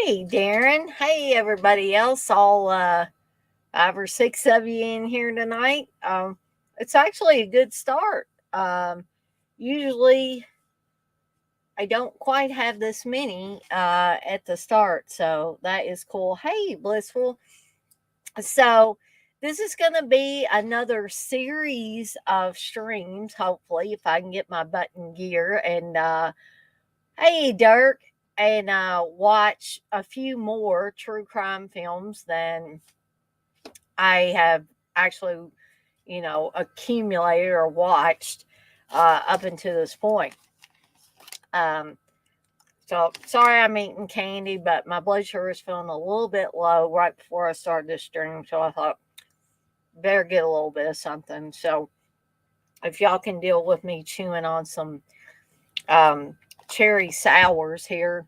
Hey, Darren. Hey, everybody else. All 5 or 6 of you in here tonight. It's actually a good start. Usually, I don't quite have this many at the start, so that is cool. Hey, Blissful. So, this is going to be another series of streams, hopefully, if I can get my button gear. And hey, Dirk, and watch a few more true crime films than I have actually, accumulated or watched up until this point. Um, so sorry I'm eating candy, but my blood sugar is feeling a little bit low right before I started this stream. So I thought, better get a little bit of something. So if y'all can deal with me chewing on some um, cherry sours here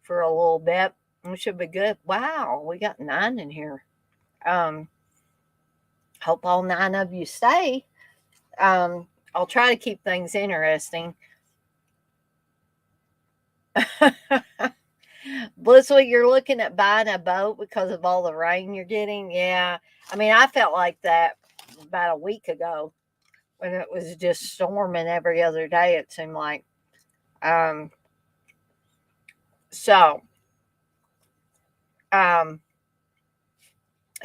for a little bit, we should be good. Wow, we got 9 in here. Um, Hope all 9 of you stay. I'll try to keep things interesting. Blissful, you're looking at buying a boat because of all the rain you're getting. Yeah, I mean, I felt like that about a week ago when it was just storming every other day. It seemed like. Um, so, um,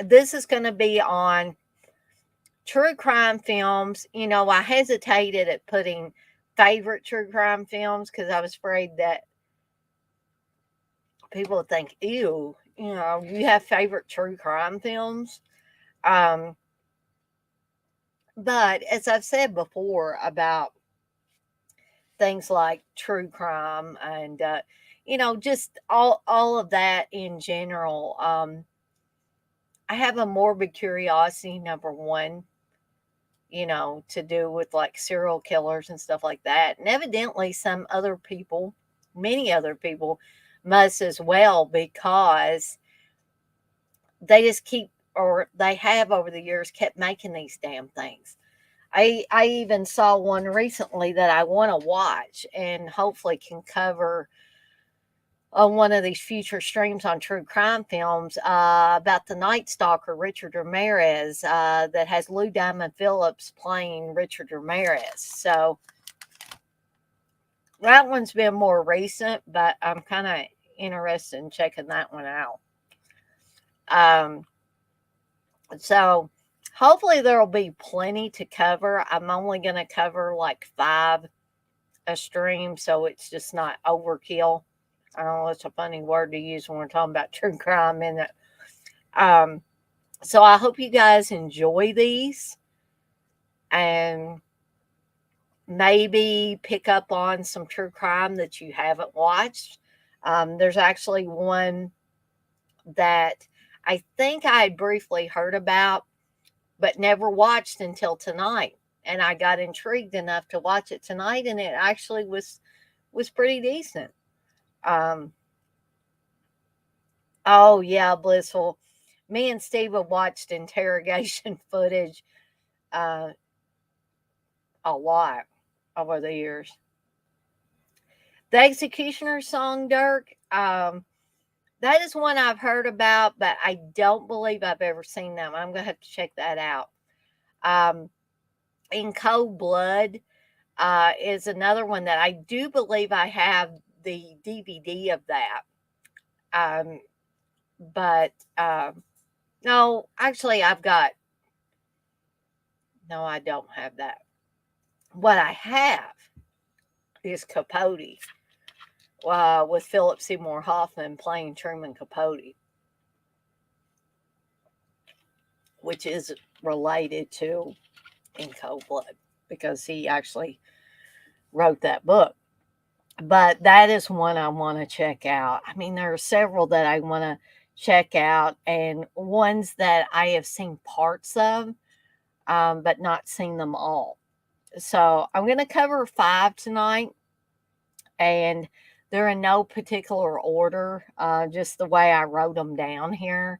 this is going to be on true crime films. I hesitated at putting favorite true crime films because I was afraid that people would think, ew, you have favorite true crime films. Um, but as I've said before about things like true crime and, just all of that in general, I have a morbid curiosity, number one, to do with like serial killers and stuff like that. And evidently, many other people, must as well because they just keep, or they have over the years kept making these damn things. I even saw one recently that I want to watch and hopefully can cover on one of these future streams on true crime films about the Night Stalker, Richard Ramirez, that has Lou Diamond Phillips playing Richard Ramirez. So that one's been more recent, but I'm kind of interested in checking that one out. Um, so hopefully there will be plenty to cover. I'm only going to cover like 5 a stream, so it's just not overkill. I don't know, it's a funny word to use when we're talking about true crime, isn't it? Um, so I hope you guys enjoy these and maybe pick up on some true crime that you haven't watched. There's actually one that I think I had briefly heard about, but never watched until tonight. And I got intrigued enough to watch it tonight, and it actually was pretty decent. Um, oh yeah, Blissful. Me and Steve have watched interrogation footage uh, a lot over the years. The Executioner song, Dirk. That is one I've heard about, but I don't believe I've ever seen them. I'm gonna have to check that out. Um, in Cold Blood is another one that I do believe I have the DVD of that. Um, but no, actually, no, I don't have that. What I have is Capote with Philip Seymour Hoffman playing Truman Capote, which is related to In Cold Blood because he actually wrote that book. But that is one I want to check out. I mean, there are several that I want to check out, and ones that I have seen parts of, but not seen them all. So I'm going to cover 5 tonight, and they're in no particular order, just the way I wrote them down here.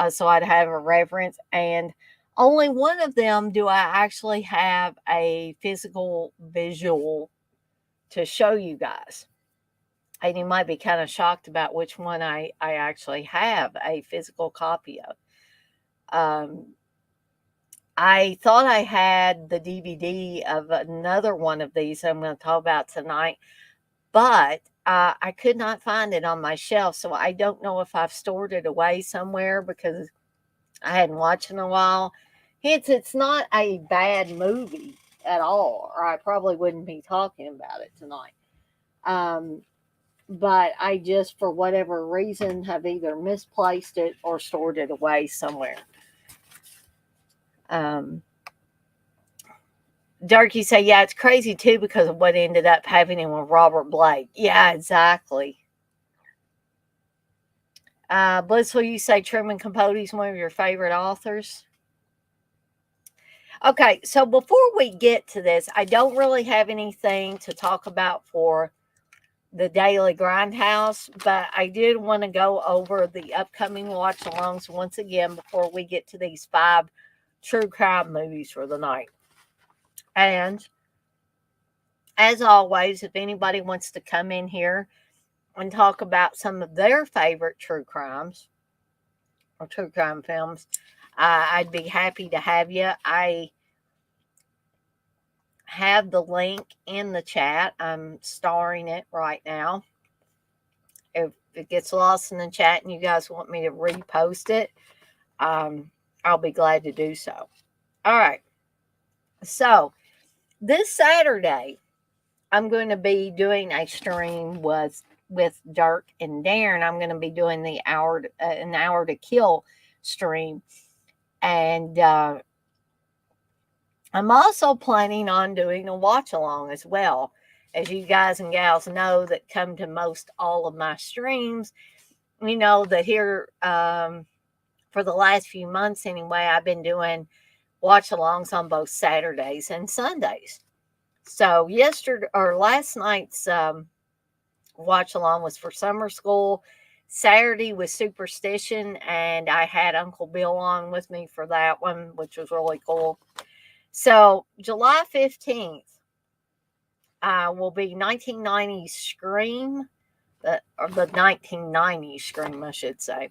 So I'd have a reference. And only one of them do I actually have a physical visual to show you guys. And you might be kind of shocked about which one I actually have a physical copy of. Um, I thought I had the DVD of another one of these I'm going to talk about tonight, but I could not find it on my shelf. So I don't know if I've stored it away somewhere because I hadn't watched it in a while. Hence, it's not a bad movie at all, or I probably wouldn't be talking about it tonight. Um, but I just, for whatever reason, have either misplaced it or stored it away somewhere. Um, Darky say, yeah, it's crazy too because of what ended up happening with Robert Blake. Yeah, exactly. Blissful, you say Truman Capote is one of your favorite authors. Okay, so before we get to this, I don't really have anything to talk about for the Daily Grindhouse, but I did want to go over the upcoming watch alongs once again before we get to these 5 true crime movies for the night. And as always, if anybody wants to come in here and talk about some of their favorite true crimes or true crime films, I'd be happy to have you. I have the link in the chat. I'm starring it right now. If it gets lost in the chat and you guys want me to repost it, I'll be glad to do so. All right. So this Saturday, I'm going to be doing a stream with Dirk and Darren. I'm going to be doing the an hour to kill stream, and I'm also planning on doing a watch along as well. As you guys and gals know that come to most all of my streams, you know that here for the last few months anyway, I've been doing watch alongs on both Saturdays and Sundays. So yesterday or last night's watch along was for summer school. Saturday was superstition, and I had Uncle Bill on with me for that one, which was really cool. So July 15th will be 1990s Scream, or the 1990s Scream, I should say.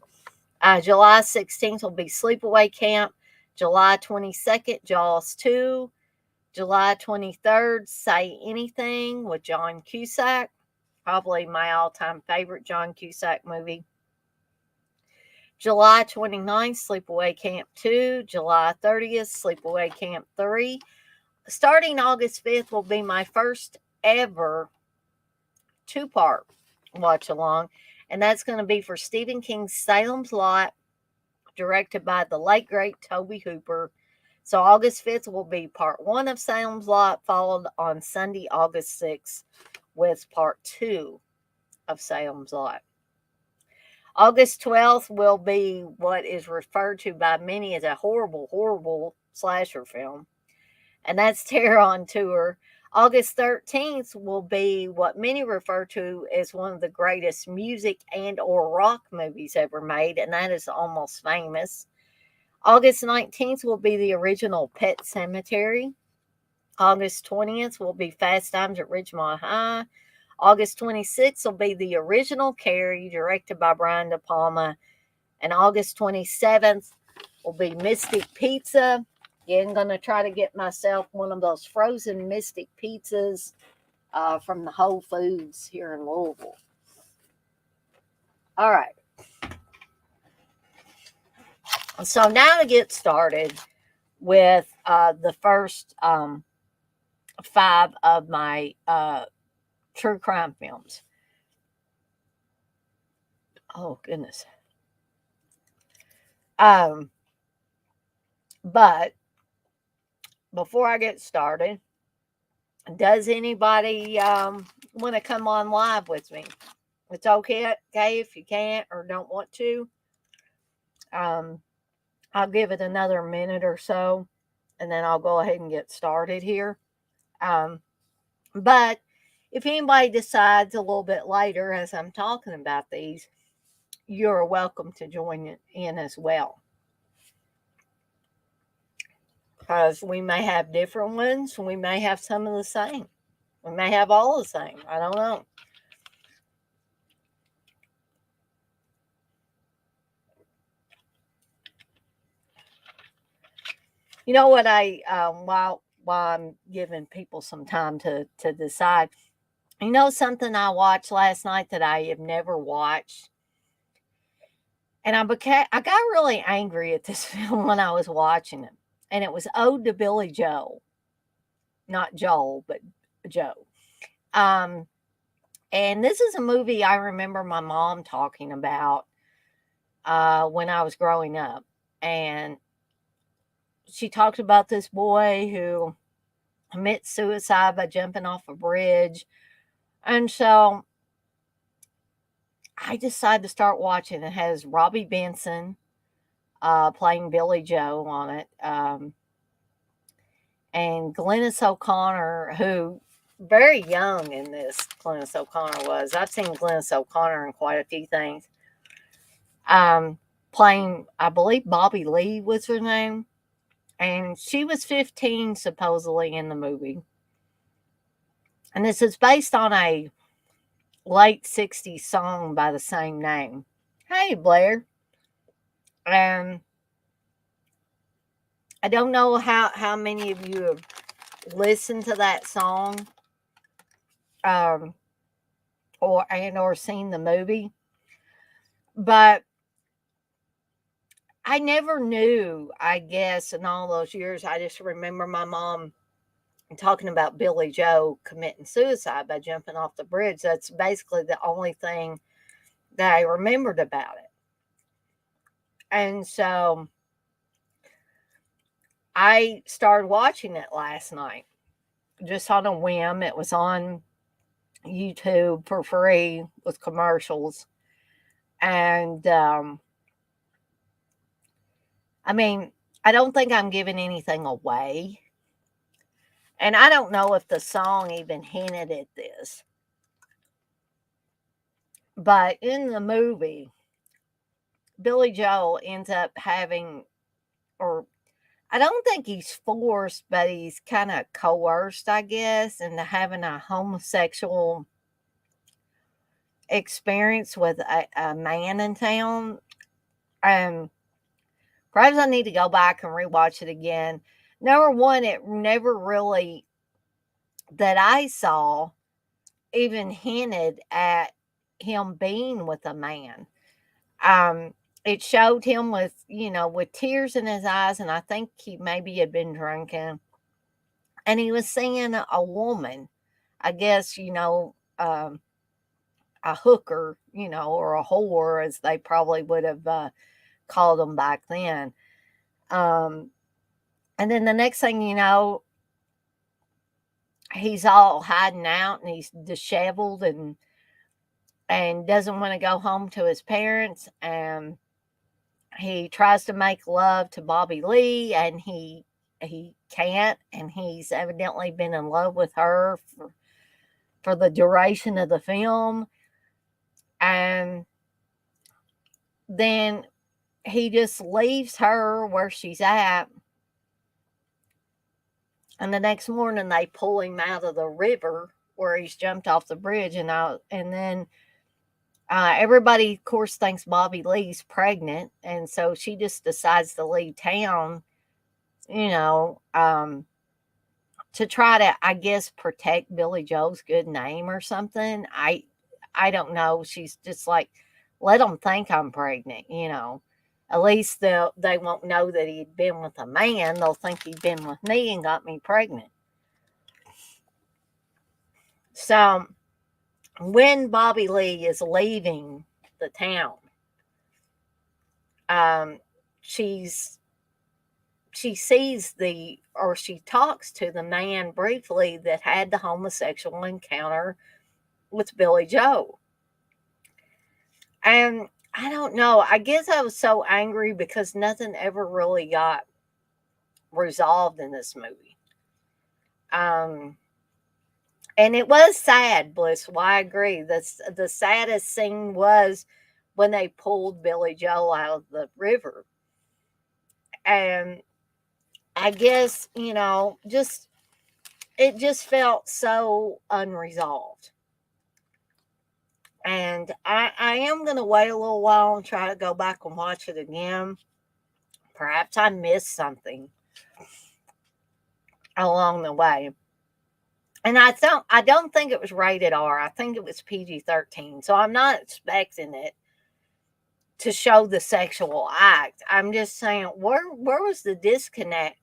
July 16th will be Sleepaway Camp. July 22nd, Jaws 2. July 23rd, Say Anything with John Cusack. Probably my all-time favorite John Cusack movie. July 29th, Sleepaway Camp 2. July 30th, Sleepaway Camp 3. Starting August 5th will be my first ever 2-part watch along, and that's going to be for Stephen King's Salem's Lot, directed by the late great Tobe Hooper. So August 5th will be part 1 of Salem's Lot, followed on Sunday, August 6th with part 2 of Salem's Lot. August 12th will be what is referred to by many as a horrible, horrible slasher film, and that's Terror on Tour. August 13th will be what many refer to as one of the greatest music and or rock movies ever made, and that is Almost Famous. August 19th will be the original Pet Sematary. August 20th will be Fast Times at Ridgemont High. August 26th will be the original Carrie, directed by Brian De Palma. And August 27th will be Mystic Pizza. Again, going to try to get myself one of those frozen Mystic pizzas from the Whole Foods here in Louisville. All right. So now to get started with the first 5 of my true crime films. Oh, goodness. But before I get started, does anybody want to come on live with me? It's okay if you can't or don't want to. I'll give it another minute or so, and then I'll go ahead and get started here. But if anybody decides a little bit later as I'm talking about these, you're welcome to join in as well. Because we may have different ones. We may have some of the same. We may have all the same. I don't know. You know what while I'm giving people some time to decide. You know something I watched last night that I have never watched, and I got really angry at this film when I was watching it, and it was Ode to Billy Joe, not Joel, but Joe. Um, and this is a movie I remember my mom talking about when I was growing up, and she talked about this boy who commits suicide by jumping off a bridge, and so I decided to start watching. It has Robbie Benson playing Billy Joe on it, and Glennis O'Connor, who very young in this. Glennis O'Connor was. I've seen Glennis O'Connor in quite a few things. Um, Playing, I believe Bobby Lee was her name, and she was 15 supposedly in the movie. And this is based on a late 60s song by the same name. Hey, Blair. And I don't know how many of you have listened to that song um, or seen the movie, but I never knew, I guess, in all those years. I just remember my mom talking about Billy Joe committing suicide by jumping off the bridge. That's basically the only thing that I remembered about it. And so I started watching it last night just on a whim. It was on YouTube for free with commercials. And I mean, I don't think I'm giving anything away. And I don't know if the song even hinted at this. But in the movie, Billy Joel ends up having, or I don't think he's forced, but he's kind of coerced, I guess, into having a homosexual experience with a man in town. And perhaps I need to go back and rewatch it again. Number one, it never really, that I saw, even hinted at him being with a man. Um, it showed him with, with tears in his eyes, and I think he maybe had been drinking, and he was seeing a woman, I guess, a hooker, or a whore, as they probably would have called them back then. Um, and then the next thing you know, he's all hiding out and he's disheveled and doesn't want to go home to his parents, and he tries to make love to Bobby Lee, and he can't, and he's evidently been in love with her for the duration of the film. And then he just leaves her where she's at, and the next morning they pull him out of the river where he's jumped off the bridge, and then everybody, of course, thinks Bobby Lee's pregnant, and so she just decides to leave town, you know, um, to try to, I guess, protect Billy Joe's good name or something. I don't know. She's just like, let them think I'm pregnant. At least they won't know that he'd been with a man. They'll think he'd been with me and got me pregnant. So when Bobby Lee is leaving the town, um, she's she sees or she talks to the man briefly that had the homosexual encounter with Billy Joe. And I don't know. I guess I was so angry because nothing ever really got resolved in this movie. Um, and it was sad, Bliss. Well, I agree. The saddest scene was when they pulled Billy Joe out of the river. And I guess, just it just felt so unresolved. And I am going to wait a little while and try to go back and watch it again. Perhaps I missed something. along the way. And I don't think it was rated R. I think it was PG-13. So I'm not expecting it to show the sexual act. I'm just saying, where was the disconnect?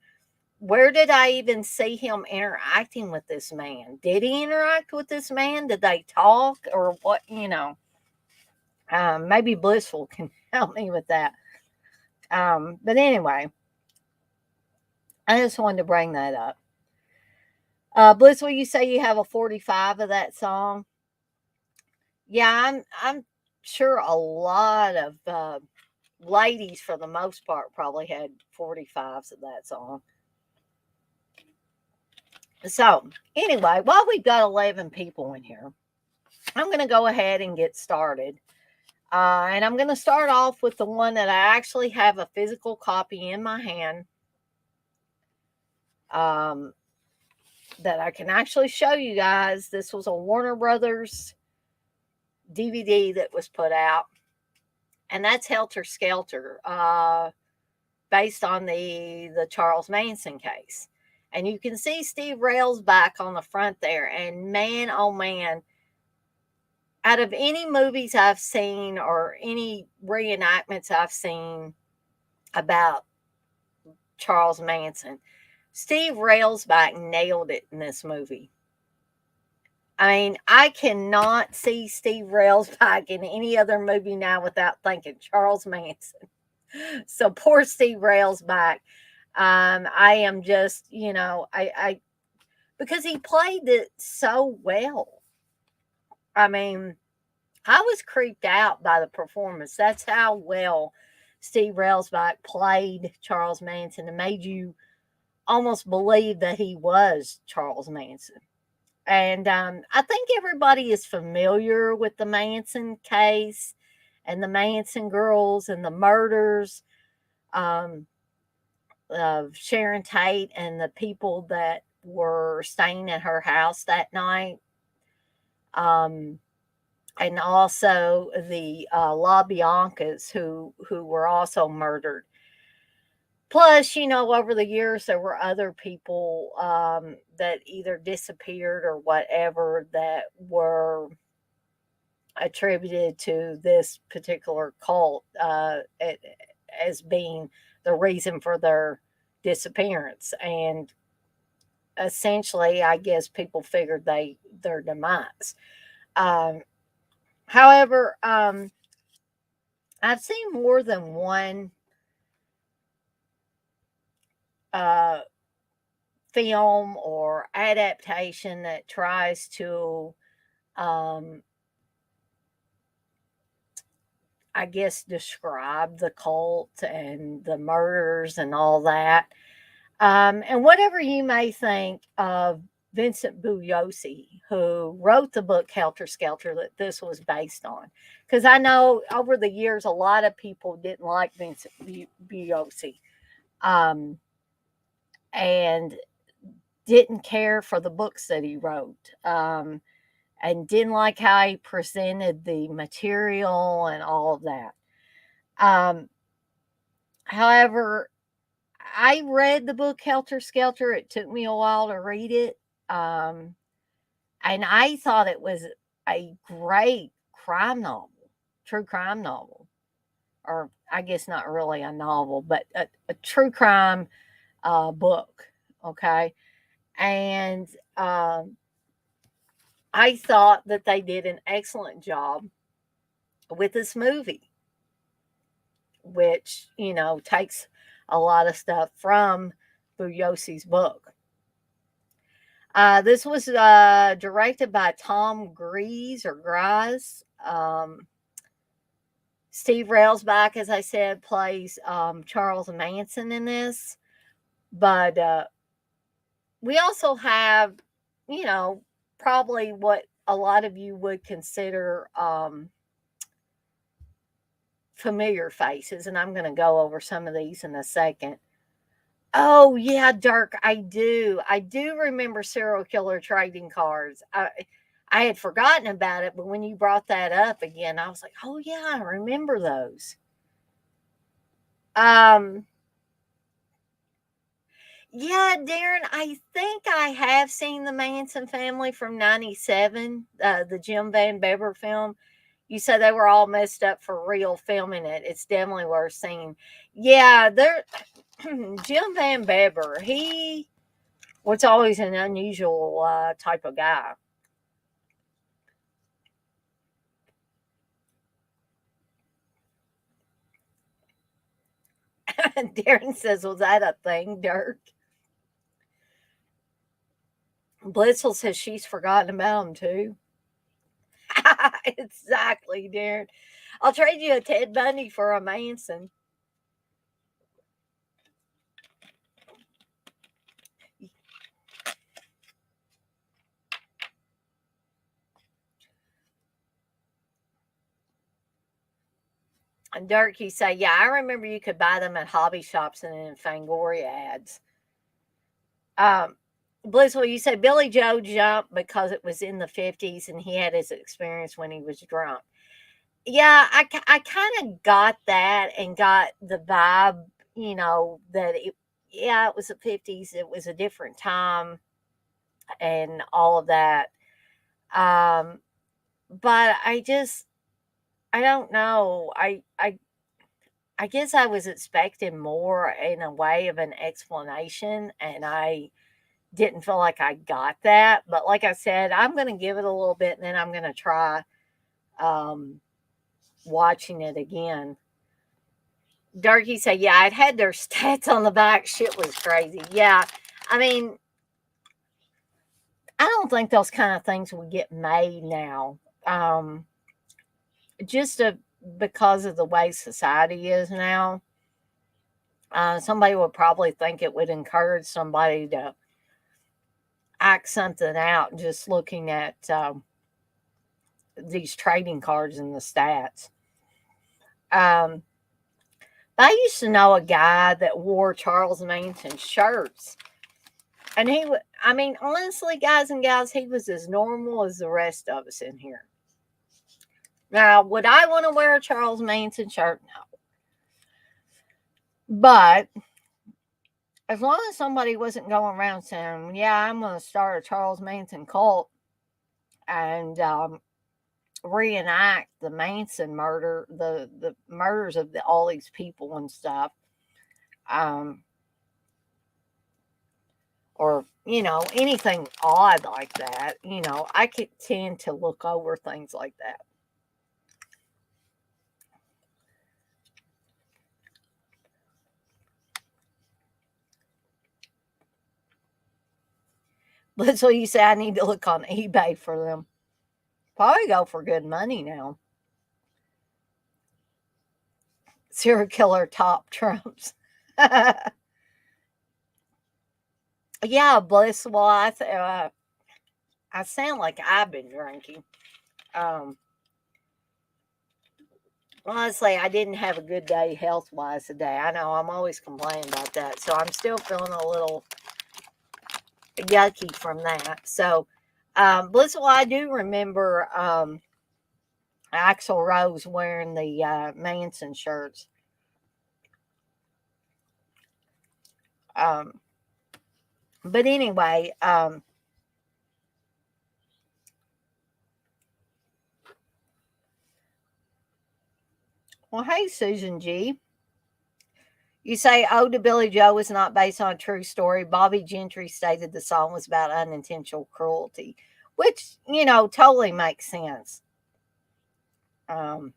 Where did I even see him interacting with this man? Did he interact with this man? Did they talk or what? Maybe Blissful can help me with that. But anyway, I just wanted to bring that up. Blissful, you say you have a 45 of that song? Yeah, I'm sure a lot of ladies, for the most part, probably had 45s of that song. So, anyway, while we've got 11 people in here, I'm going to go ahead and get started. And I'm going to start off with the one that I actually have a physical copy in my hand, um, that I can actually show you guys. This was a Warner Brothers DVD that was put out, and that's Helter Skelter, based on the Charles Manson case. And you can see Steve Rail's back on the front there. And man, oh man, out of any movies I've seen or any reenactments I've seen about Charles Manson, Steve Railsback nailed it in this movie. I mean, I cannot see Steve Railsback in any other movie now without thinking Charles Manson. So poor Steve Railsback. I am just, I because he played it so well. I mean, I was creeped out by the performance. That's how well Steve Railsback played Charles Manson and made you almost believe that he was Charles Manson. And I think everybody is familiar with the Manson case and the Manson girls and the murders um, of Sharon Tate and the people that were staying at her house that night. Um, and also the La Biancas who were also murdered. Plus, over the years there were other people that either disappeared or whatever that were attributed to this particular cult as being the reason for their disappearance. And essentially, I guess people figured their demise. Um, However, I've seen more than one uh, film or adaptation that tries to, um, I guess, describe the cult and the murders and all that. And whatever you may think of Vincent Bugliosi, who wrote the book Helter Skelter that this was based on, because I know over the years a lot of people didn't like Vincent Bugliosi, um, and didn't care for the books that he wrote, and didn't like how he presented the material and all of that. Um, However, I read the book Helter Skelter. It took me a while to read it. Um, and I thought it was a great crime novel, true crime novel. Or I guess not really a novel, but a true crime book. Okay. And I thought that they did an excellent job with this movie, which, takes a lot of stuff from Bugliossi's book. This was directed by Tom Gries or Grise. Steve Railsback, as I said, plays Charles Manson in this. But we also have, probably what a lot of you would consider familiar faces. And I'm going to go over some of these in a second. Oh yeah, Dirk, I do. I do remember serial killer trading cards. I had forgotten about it, but when you brought that up again, I was like, "Oh yeah, I remember those." Um Yeah, Darren, I think I have seen the Manson family from '97, the Jim Van Bever film. You said they were all messed up for real filming it. It's definitely worth seeing. Yeah, they're Jim Van Bever. He was always an unusual type of guy. Darren says, "Was that a thing, Dirk?" Blitzel says she's forgotten about him too. Exactly, Darren. I'll trade you a Ted Bundy for a Manson. And Dirk, you say, yeah, I remember you could buy them at hobby shops and in Fangoria ads. Um, Blissful, you say Billy Joe jumped because it was in the 50s and he had his experience when he was drunk. Yeah, I kind of got that and got the vibe, that yeah, it was the 50s. It was a different time and all of that. Um, but I don't know. I guess I was expecting more in a way of an explanation, and I didn't feel like I got that. But like I said, I'm going to give it a little bit, and then I'm going to try um, watching it again. Darky said, "Yeah, it had their stats on the back. Shit was crazy. Yeah, I mean, I don't think those kind of things would get made now. Um, just because of the way society is now." Somebody would probably think it would encourage somebody to act something out just looking at these trading cards and the stats. Um, I used to know a guy that wore Charles Manson shirts. And I mean, honestly, guys and gals, he was as normal as the rest of us in here. Now, would I want to wear a Charles Manson shirt? No. But as long as somebody wasn't going around saying, yeah, I'm going to start a Charles Manson cult and reenact the Manson murder, the murders of all these people and stuff, um, or anything odd like that. I could tend to look over things like that. But so you say I need to look on eBay for them. Probably go for good money now. Serial killer top trumps. Yeah, bless. Well, I sound like I've been drinking. Um, Honestly, I didn't have a good day health wise today. I know I'm always complaining about that. So I'm still feeling a little yucky from that. So, Blissful, I do remember Axel Rose wearing the Manson shirts. Um, but anyway, well, hey, Susan G. You say "Ode to Billy Joe" is not based on a true story. Bobby Gentry stated the song was about unintentional cruelty, which, totally makes sense. Um,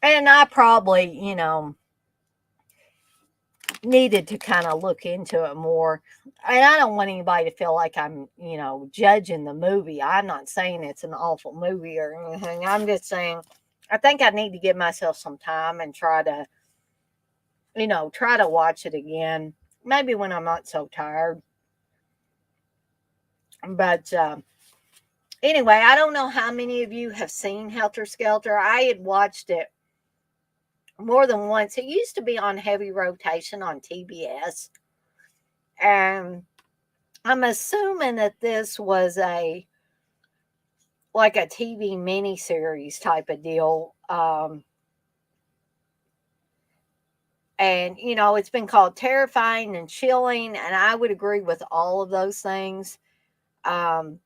and I probably, needed to kind of look into it more. And I don't want anybody to feel like I'm, judging the movie. I'm not saying it's an awful movie or anything. I'm just saying I think I need to give myself some time and try to watch it again. Maybe when I'm not so tired. But anyway, I don't know how many of you have seen Helter Skelter. I had watched it more than once. It used to be on heavy rotation on TBS. And I'm assuming that this was like a TV miniseries type of deal. And, it's been called terrifying and chilling, and I would agree with all of those things. Um,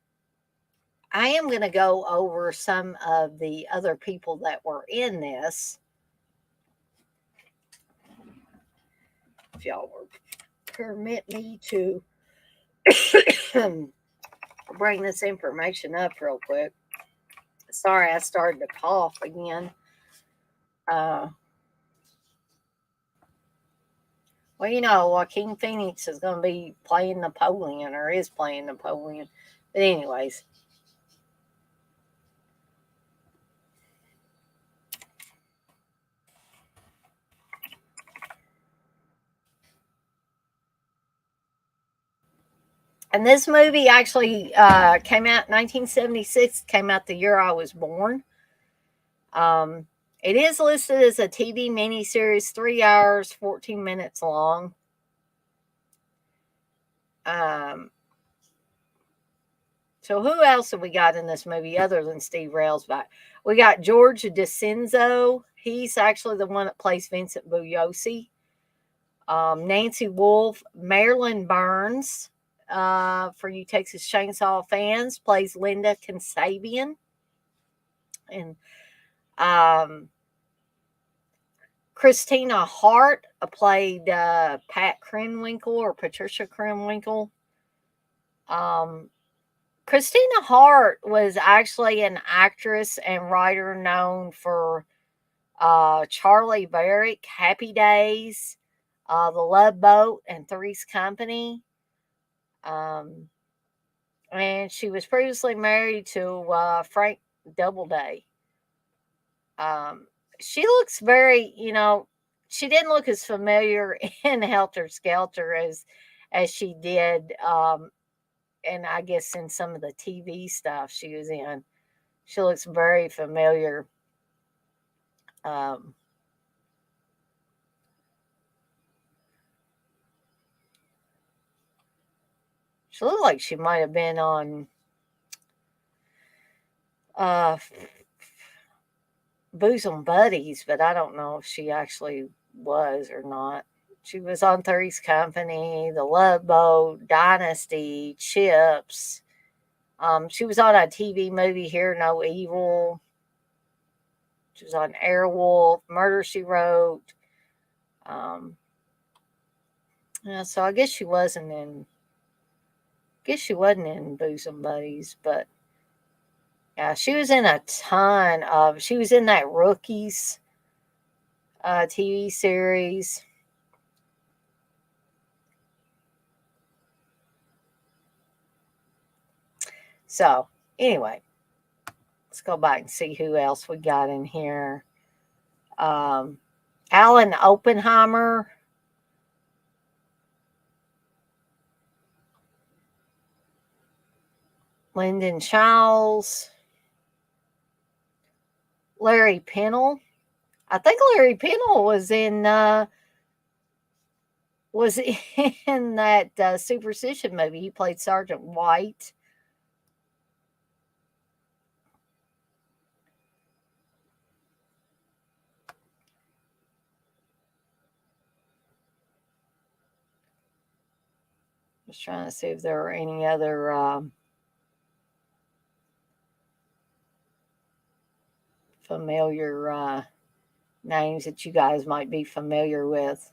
I am going to go over some of the other people that were in this, if y'all will permit me to bring this information up real quick. Sorry, I started to cough again. Uh, well, Joaquin Phoenix is going to be playing Napoleon, or is playing Napoleon. But, anyways, and this movie actually came out 1976, came out the year I was born. Um, it is listed as a TV miniseries, 3 hours, 14 minutes long. Um, so who else have we got in this movie other than Steve Railsback? We got George DeCenzo. He's actually the one that plays Vincent Bugliosi. Nancy Wolfe, Marilyn Burns, for you Texas Chainsaw fans, plays Linda Consabian. And Christina Hart played Pat Krenwinkel or Patricia Krenwinkel. Christina Hart was actually an actress and writer known for Charlie Varick, Happy Days, The Love Boat, and Three's Company. And she was previously married to Frank Doubleday. Um, she looks very, she didn't look as familiar in Helter Skelter as she did, and I guess in some of the TV stuff she was in. She looks very familiar. Um, she looked like she might have been on uh, Bosom Buddies, but I don't know if she actually was or not. She was on Three's Company, The Love Boat, Dynasty, Chips. She was on a TV movie, Hear No Evil. She was on Airwolf, Murder She Wrote. Um, yeah, so I guess she wasn't in. Guess she wasn't in Bosom Buddies, but yeah, she was in a ton of. She was in that Rookies TV series. So anyway, let's go back and see who else we got in here. Um, Alan Oppenheimer. Lyndon Childs. Larry Pennell. I think Larry Pennell was in that Superstition movie. He played Sergeant White. Just trying to see if there are any other familiar names that you guys might be familiar with.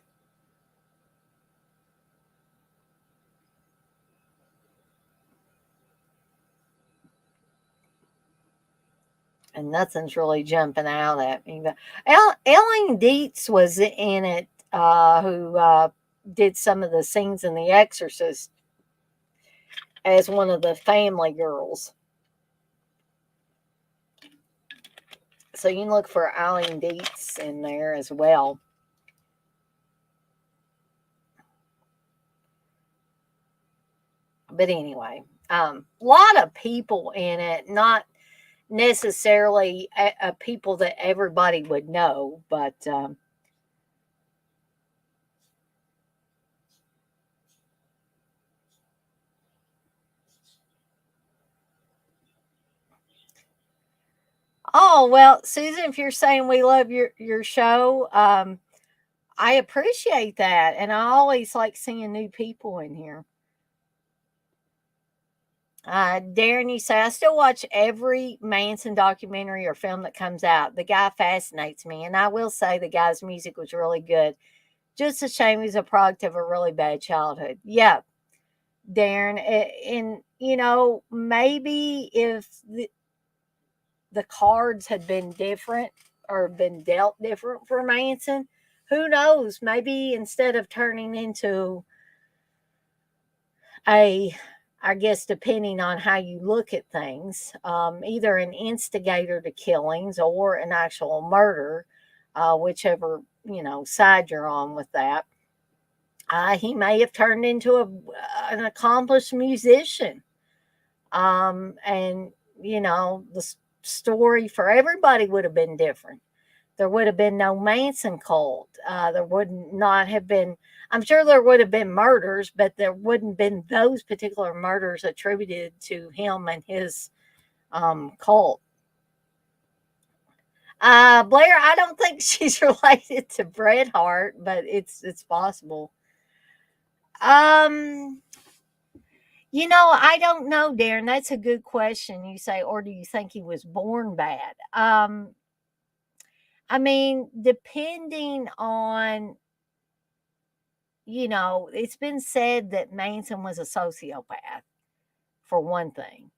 And nothing's really jumping out at me. But Ellen Dietz was in it, who did some of the scenes in The Exorcist as one of the family girls. So you can look for Eileen Dietz in there as well. But anyway, a lot of people in it, not necessarily people that everybody would know, but oh well, Susan, if you're saying we love your show, I appreciate that, and I always like seeing new people in here. Darren, you say, I still watch every Manson documentary or film that comes out. The guy fascinates me, and I will say the guy's music was really good. Just a shame he's a product of a really bad childhood. Yeah, Darren, and maybe if the cards had been different or been dealt different for Manson, who knows? Maybe instead of turning into a, I guess, depending on how you look at things, either an instigator to killings or an actual murder, whichever side you're on with that. He may have turned into an accomplished musician, and the story for everybody would have been different. There would have been no Manson cult. There would not have been. I'm sure there would have been murders, but there wouldn't have been those particular murders attributed to him and his cult. Blair, I don't think she's related to Bret Hart, but it's possible. Um, I don't know, Darren. That's a good question. You say, or do you think he was born bad? I mean, depending on, it's been said that Manson was a sociopath, for one thing.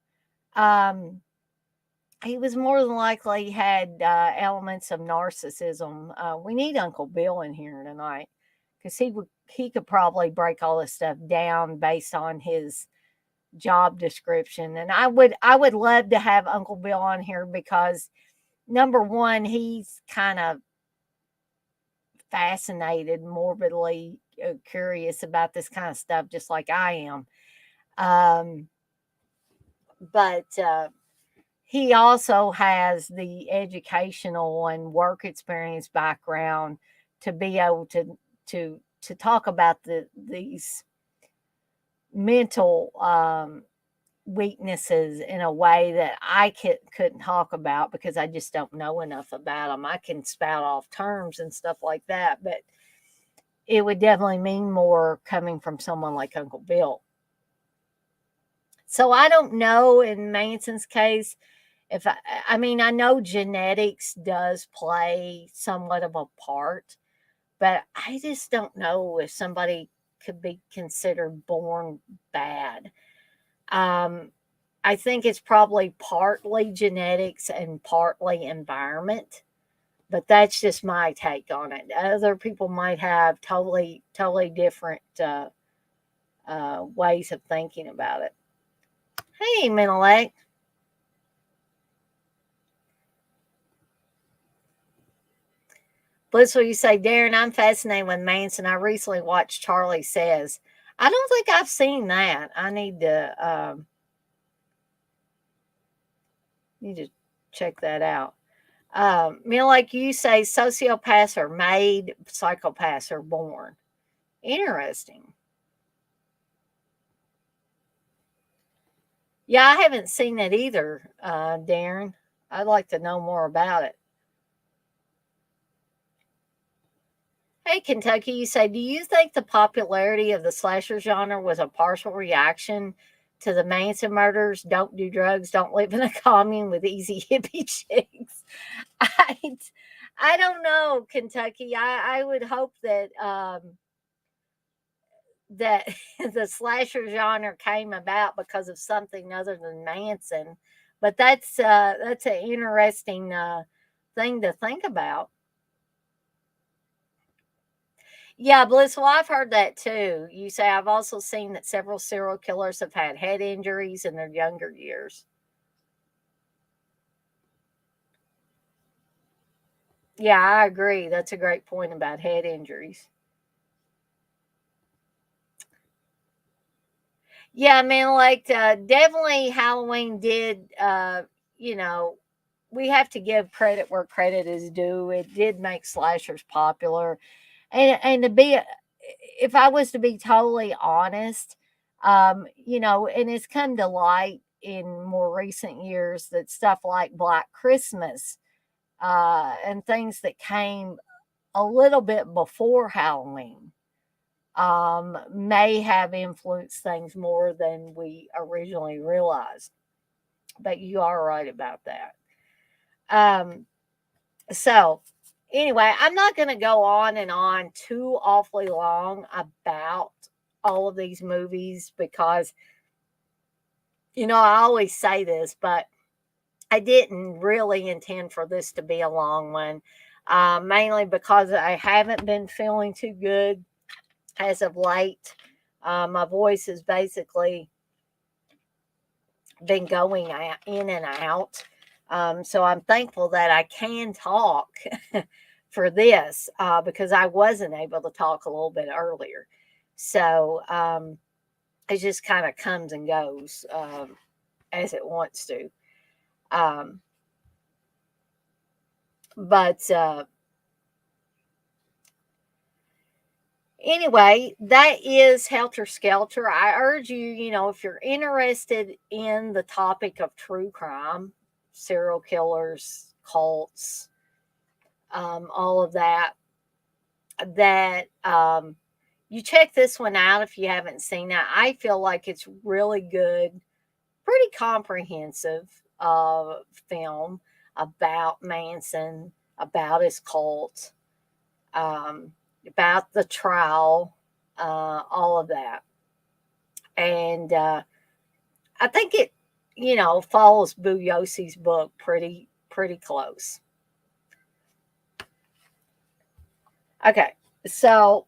Um, he was more than likely had elements of narcissism. We need Uncle Bill in here tonight because he could probably break all this stuff down based on his job description. And I would love to have Uncle Bill on here because number one, he's kind of fascinated, morbidly curious about this kind of stuff, just like I am. Um, but he also has the educational and work experience background to be able to talk about these mental weaknesses in a way that couldn't talk about because I just don't know enough about them. I can spout off terms and stuff like that, but it would definitely mean more coming from someone like Uncle Bill. So I don't know in Manson's case if I mean, I know genetics does play somewhat of a part, but I just don't know if somebody could be considered born bad. Um, I think it's probably partly genetics and partly environment, but that's just my take on it. Other people might have totally different ways of thinking about it. Hey, Menelec. Blissful, you say, Darren, I'm fascinated with Manson. I recently watched Charlie Says. I don't think I've seen that. I need to check that out. Like you say, sociopaths are made, psychopaths are born. Interesting. Yeah, I haven't seen it either, Darren. I'd like to know more about it. Hey, Kentucky, you say, do you think the popularity of the slasher genre was a partial reaction to the Manson murders? Don't do drugs, don't live in a commune with easy hippie chicks. I, I don't know, Kentucky. I would hope that the slasher genre came about because of something other than Manson. But that's an interesting thing to think about. Yeah, Bliss. Well, I've heard that too. You say I've also seen that several serial killers have had head injuries in their younger years. Yeah, I agree. That's a great point about head injuries. Yeah, man, like definitely Halloween did you know, we have to give credit where credit is due. It did make slashers popular. And to be if I was to be totally honest, and it's come to light in more recent years that stuff like Black Christmas and things that came a little bit before Halloween may have influenced things more than we originally realized. But you are right about that. Um, so, anyway, I'm not going to go on and on too awfully long about all of these movies because, I always say this, but I didn't really intend for this to be a long one, mainly because I haven't been feeling too good as of late. My voice has basically been going in and out. So I'm thankful that I can talk for this because I wasn't able to talk a little bit earlier. So it just kind of comes and goes as it wants to. Um, but anyway, that is Helter Skelter. I urge you, if you're interested in the topic of true crime, serial killers, cults, all of that, that you check this one out if you haven't seen it. I feel like it's really good, pretty comprehensive film about Manson, about his cult, um, about the trial, all of that. And I think it, follows Buyosi's book pretty close. Okay, so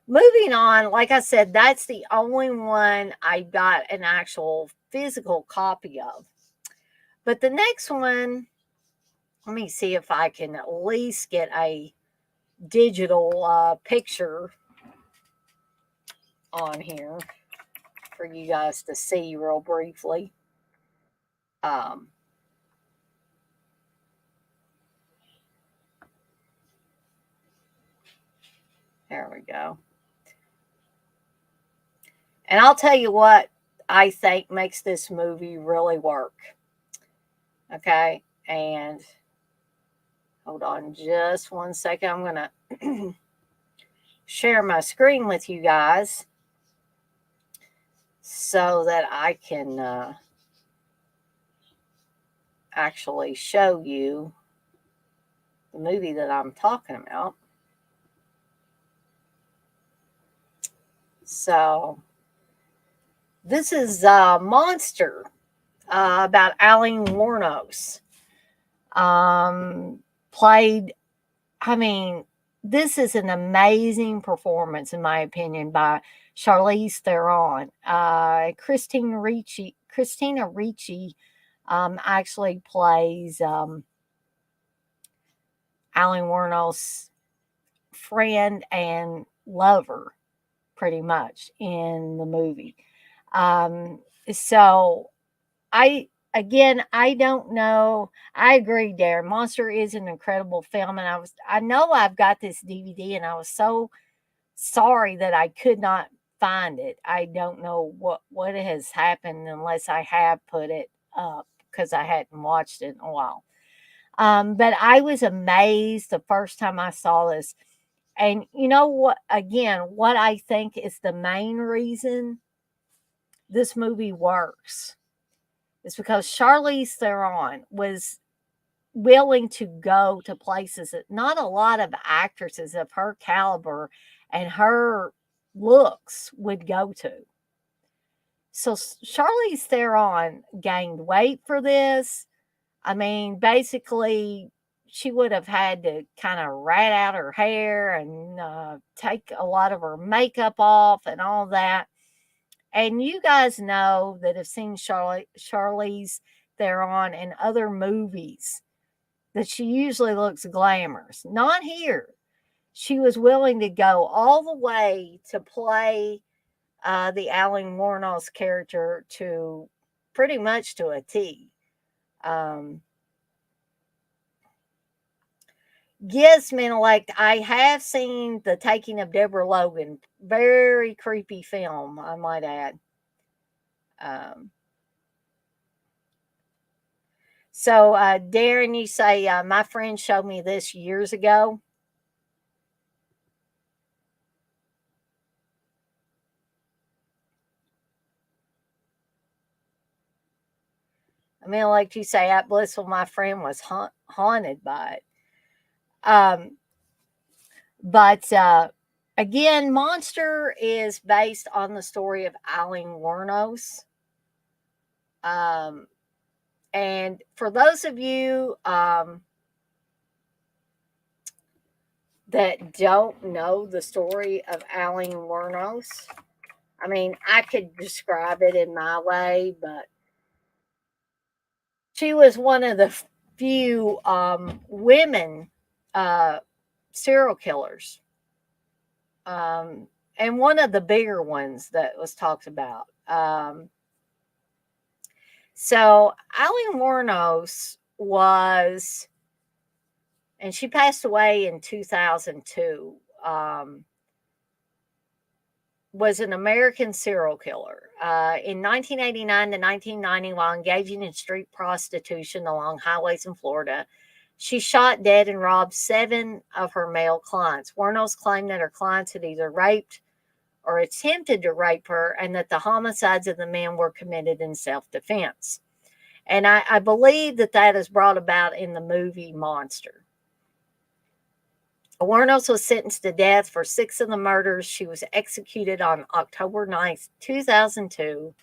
moving on, like I said, that's the only one I got an actual physical copy of. But the next one, let me see if I can at least get a digital picture on here for you guys to see real briefly. Um, there we go. And I'll tell you what I think makes this movie really work. Okay. And hold on just one second. I'm going to share my screen with you guys so that I can actually show you the movie that I'm talking about. So, this is Monster about Alan Warnos. Played, I mean, this is an amazing performance, in my opinion, by Charlize Theron. Christina Ricci actually plays Alan Warnos' friend and lover, pretty much, in the movie. So I don't know. I agree, Darren. Monster is an incredible film, and I know I've got this DVD, and I was so sorry that I could not find it. I don't know what has happened unless I have put it up because I hadn't watched it in a while. But I was amazed the first time I saw this. And you know what? Again, what I think is the main reason this movie works is because Charlize Theron was willing to go to places that not a lot of actresses of her caliber and her looks would go to. So Charlize Theron gained weight for this. I mean, basically, she would have had to kind of rat out her hair and take a lot of her makeup off and all that. And you guys know that have seen Charlize Theron in other movies that she usually looks glamorous. Not here. She was willing to go all the way to play the Alan Warnos character to pretty much to a T. Um, Yes, Menelect, I have seen The Taking of Deborah Logan. Very creepy film, I might add. Um, so, Darren, you say, my friend showed me this years ago. I mean, like you say, at Blissville, my friend was haunted by it. Um, but again, Monster is based on the story of Eileen Wuornos. Um, and for those of you that don't know the story of Eileen Wuornos, I mean, I could describe it in my way, but she was one of the few women uh, serial killers, and one of the bigger ones that was talked about. So Eileen Wuornos was, and she passed away in 2002. Was an American serial killer. In 1989 to 1990, while engaging in street prostitution along highways in Florida, she shot dead and robbed 7 of her male clients. Wuornos claimed that her clients had either raped or attempted to rape her, and that the homicides of the men were committed in self-defense. And I believe that that is brought about in the movie Monster. Wuornos was sentenced to death for 6 of the murders. She was executed on October 9th, 2002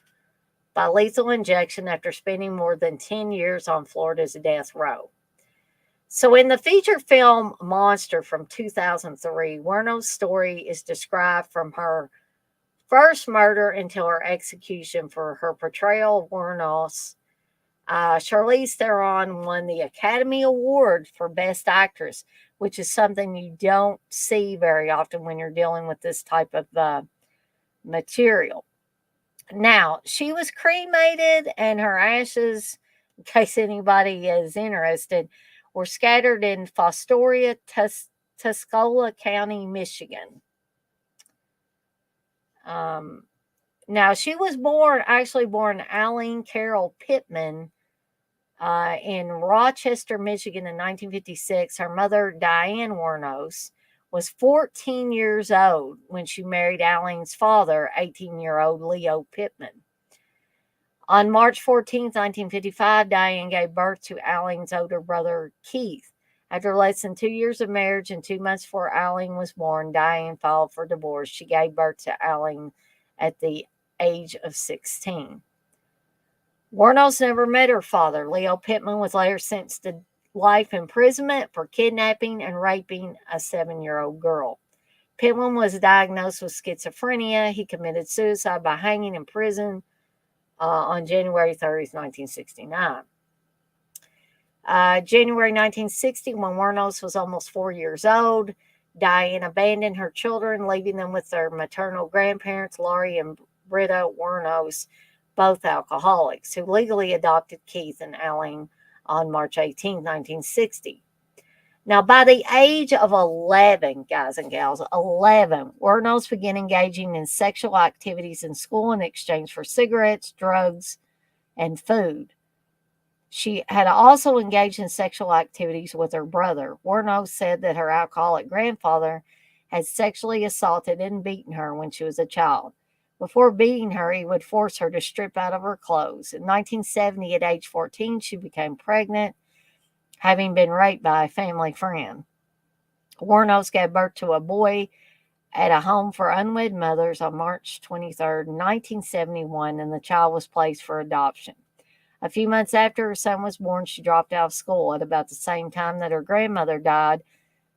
by lethal injection after spending more than 10 years on Florida's death row. So in the feature film Monster from 2003, Wuornos' story is described from her first murder until her execution. For her portrayal of Wuornos, Charlize Theron won the Academy Award for Best Actress, which is something you don't see very often when you're dealing with this type of material. Now, she was cremated, and her ashes, in case anybody is interested, were scattered in Fostoria, Tuscola County, Michigan. Now, she was actually born Eileen Carol Pittman in Rochester, Michigan in 1956. Her mother, Diane Wuornos, was 14 years old when she married Eileen's father, 18-year-old Leo Pittman. On March 14th, 1955, Diane gave birth to Eileen's older brother, Keith. After less than 2 years of marriage and 2 months before Eileen was born, Diane filed for divorce. She gave birth to Eileen at the age of 16. Wuornos never met her father. Leo Pittman was later sentenced to life imprisonment for kidnapping and raping a 7-year-old girl. Pittman was diagnosed with schizophrenia. He committed suicide by hanging in prison on January 30th, 1969. January 1960, when Wuornos was almost 4 years old, Diane abandoned her children, leaving them with their maternal grandparents, Laurie and Britta Wuornos, both alcoholics, who legally adopted Keith and Eileen on March 18, 1960. Now, by the age of 11, guys and gals, 11, Wuornos began engaging in sexual activities in school in exchange for cigarettes, drugs, and food. She had also engaged in sexual activities with her brother. Wuornos said that her alcoholic grandfather had sexually assaulted and beaten her when she was a child. Before beating her, he would force her to strip out of her clothes. In 1970, at age 14, she became pregnant, having been raped by a family friend. Wuornos gave birth to a boy at a home for unwed mothers on March 23, 1971, and the child was placed for adoption. A few months after her son was born, she dropped out of school at about the same time that her grandmother died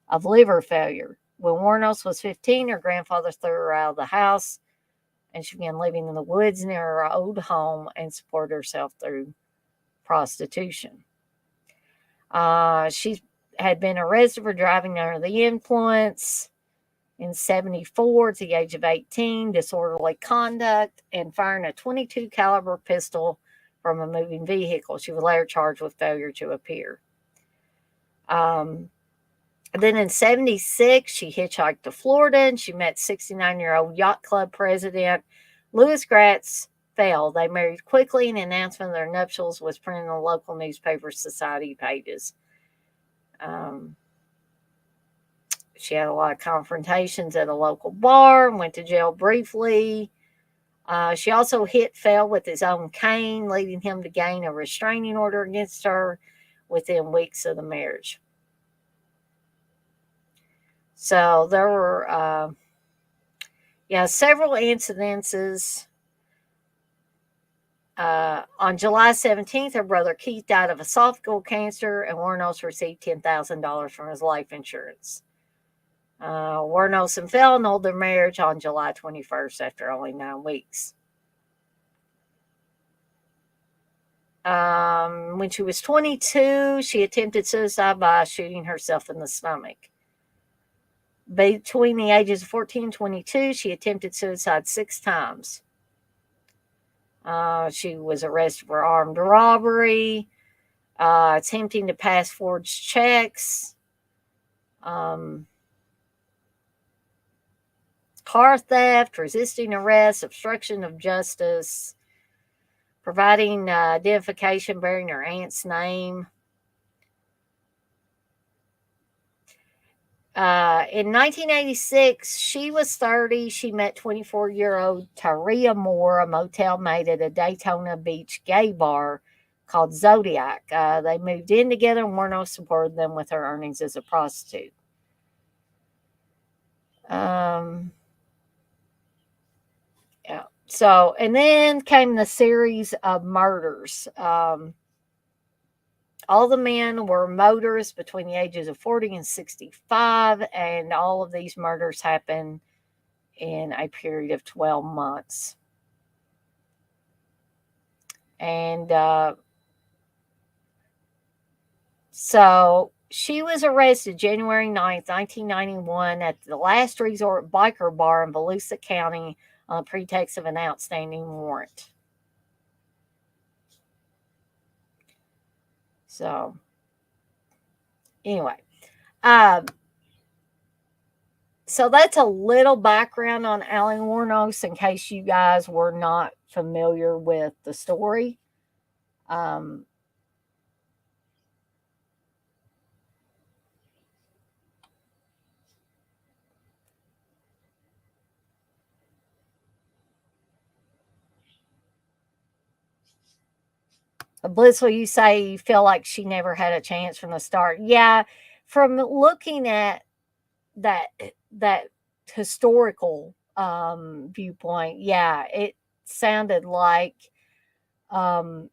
of liver failure. When Wuornos was 15, her grandfather threw her out of the house, and she began living in the woods near her old home and supported herself through prostitution. She had been arrested for driving under the influence in 74 at the age of 18, disorderly conduct, and firing a .22 caliber pistol from a moving vehicle. She was later charged with failure to appear. Then in 76, she hitchhiked to Florida, and she met 69-year-old yacht club president Louis Gratz Fell. They married quickly, and the announcement of their nuptials was printed in the local newspaper society pages. She had a lot of confrontations at a local bar, went to jail briefly. She also hit Fell with his own cane, leading him to gain a restraining order against her within weeks of the marriage. So there were, several incidences. On July 17th, her brother Keith died of esophageal cancer, and Warnos received $10,000 from his life insurance. Warnos and Fell annulled their marriage on July 21st after only 9 weeks. When she was 22, she attempted suicide by shooting herself in the stomach. Between the ages of 14 and 22, she attempted suicide 6 times. She was arrested for armed robbery, attempting to pass forged checks, car theft, resisting arrest, obstruction of justice, providing identification bearing her aunt's name. In 1986, she was 30. She met 24-year-old Tyria Moore, a motel mate at a Daytona Beach gay bar called Zodiac. They moved in together, and Warno supported them with her earnings as a prostitute. Yeah. So, and then came the series of murders. All the men were motorists between the ages of 40 and 65, and all of these murders happened in a period of 12 months. And so she was arrested January 9th, 1991 at the Last Resort Biker Bar in Volusia County on the pretext of an outstanding warrant. So, anyway. So that's a little background on Allie Warnos in case you guys were not familiar with the story. Blissful, you say you feel like she never had a chance from the start. Yeah, from looking at that historical viewpoint, yeah, sounded like to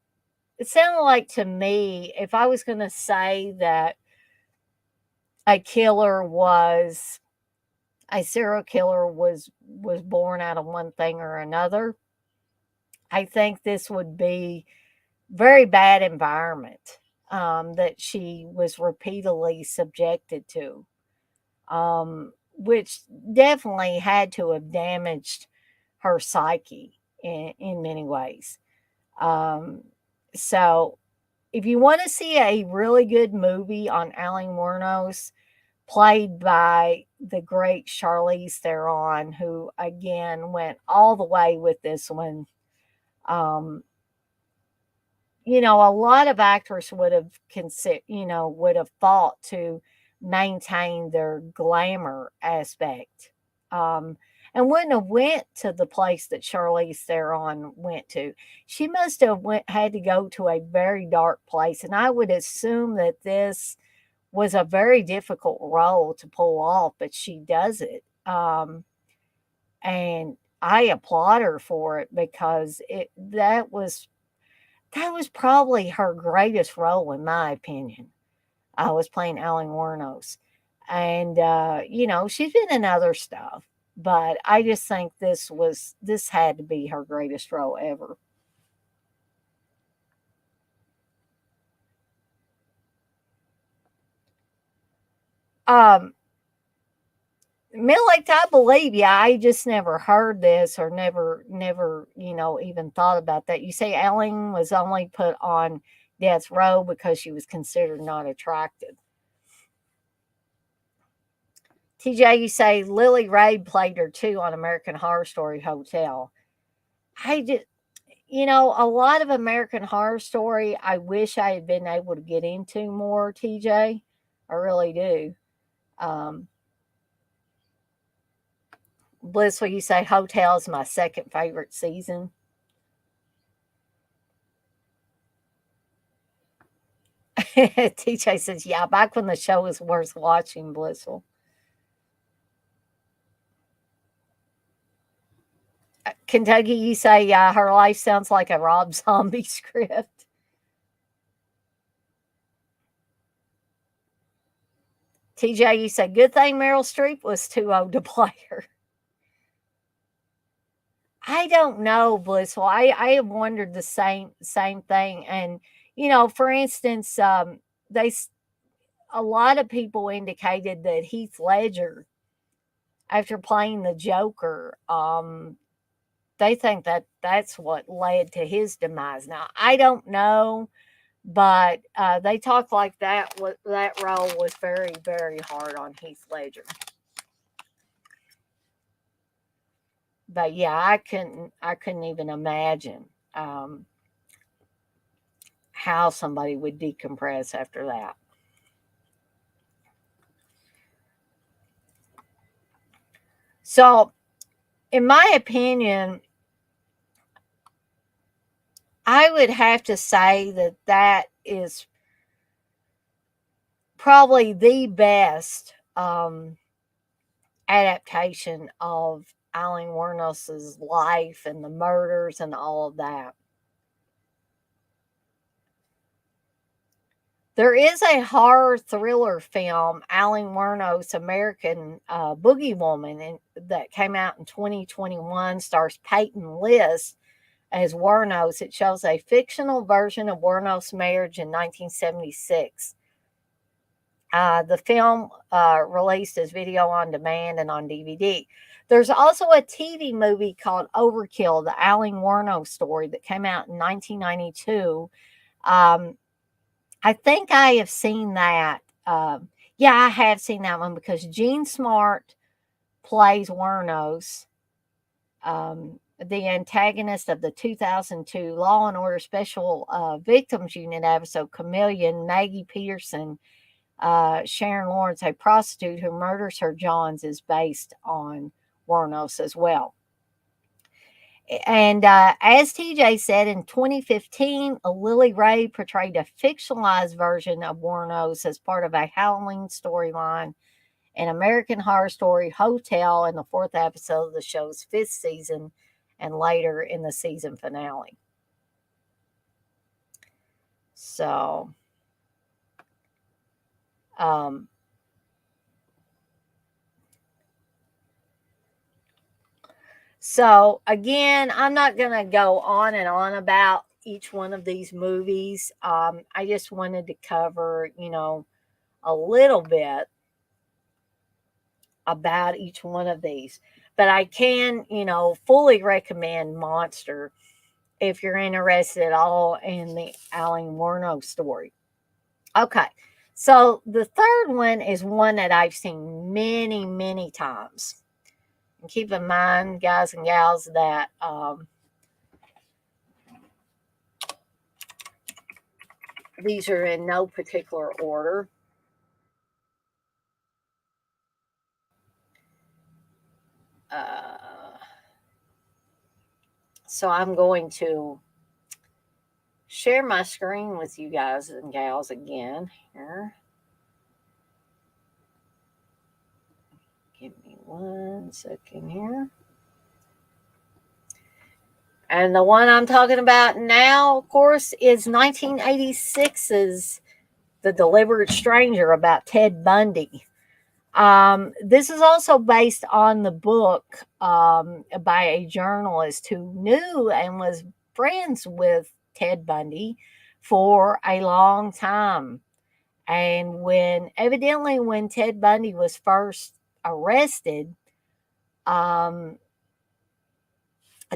me, if I was going to say that a serial killer was born out of one thing or another, I think this would be very bad environment that she was repeatedly subjected to, which definitely had to have damaged her psyche in many ways. So if you want to see a really good movie on Allie Wuornos, played by the great Charlize Theron, who again went all the way with this one. A lot of actors would have fought to maintain their glamour aspect, and wouldn't have went to the place that Charlize Theron went to. She must have had to go to a very dark place, and I would assume that this was a very difficult role to pull off, but she does it. And I applaud her for it because that was probably her greatest role, in my opinion. I was playing Allie Wuornos. And, she's been in other stuff, but I just think this had to be her greatest role ever. Um, Millett, I believe you. I just never heard this or never, even thought about that. You say Ellen was only put on death row because she was considered not attractive. TJ, you say Lily Rabe played her too on American Horror Story Hotel. I just, a lot of American Horror Story, I wish I had been able to get into more, TJ. I really do. Blissful, you say Hotel is my second favorite season. TJ says, yeah, back when the show was worth watching, Blissful. Kentucky, you say, yeah, her life sounds like a Rob Zombie script. TJ, you say, good thing Meryl Streep was too old to play her. I don't know, Blissful. I have wondered the same thing. And, for instance, they a lot of people indicated that Heath Ledger, after playing the Joker, they think that that's what led to his demise. Now, I don't know, but they talk like that role was very, very hard on Heath Ledger. But yeah, I couldn't even imagine how somebody would decompress after that. So, in my opinion, I would have to say that that is probably the best adaptation of Eileen Wuornos's life and the murders and all of that. There is a horror thriller film, Eileen Wuornos American Boogie Woman, that came out in 2021, stars Peyton List as Wuornos. It shows a fictional version of Wuornos' marriage in 1976. The film released as video on demand and on DVD. There's also a TV movie called Overkill, the Eileen Wuornos story, that came out in 1992. Um, I think I have seen that. Yeah, I have seen that one because Gene Smart plays Wuornos, the antagonist of the 2002 Law and Order Special Victims Unit episode Chameleon. Maggie Peterson, Sharon Lawrence, a prostitute who murders her Johns, is based on Wuornos as well. And as TJ said, in 2015, Lily Ray portrayed a fictionalized version of Wuornos as part of a Halloween storyline in American Horror Story Hotel in the fourth episode of the show's fifth season and later in the season finale. So, um, So again, I'm not going to go on and on about each one of these movies. I just wanted to cover, a little bit about each one of these. But I can, fully recommend Monster if you're interested at all in the Eileen Wuornos story. Okay. So the third one is one that I've seen many, many times. And keep in mind, guys and gals, that these are in no particular order. Uh, so I'm going to share my screen with you guys and gals again here. Give me 1 second here. And the one I'm talking about now, of course, is 1986's The Deliberate Stranger about Ted Bundy. This is also based on the book by a journalist who knew and was friends with Ted Bundy for a long time. And when Ted Bundy was first arrested, um,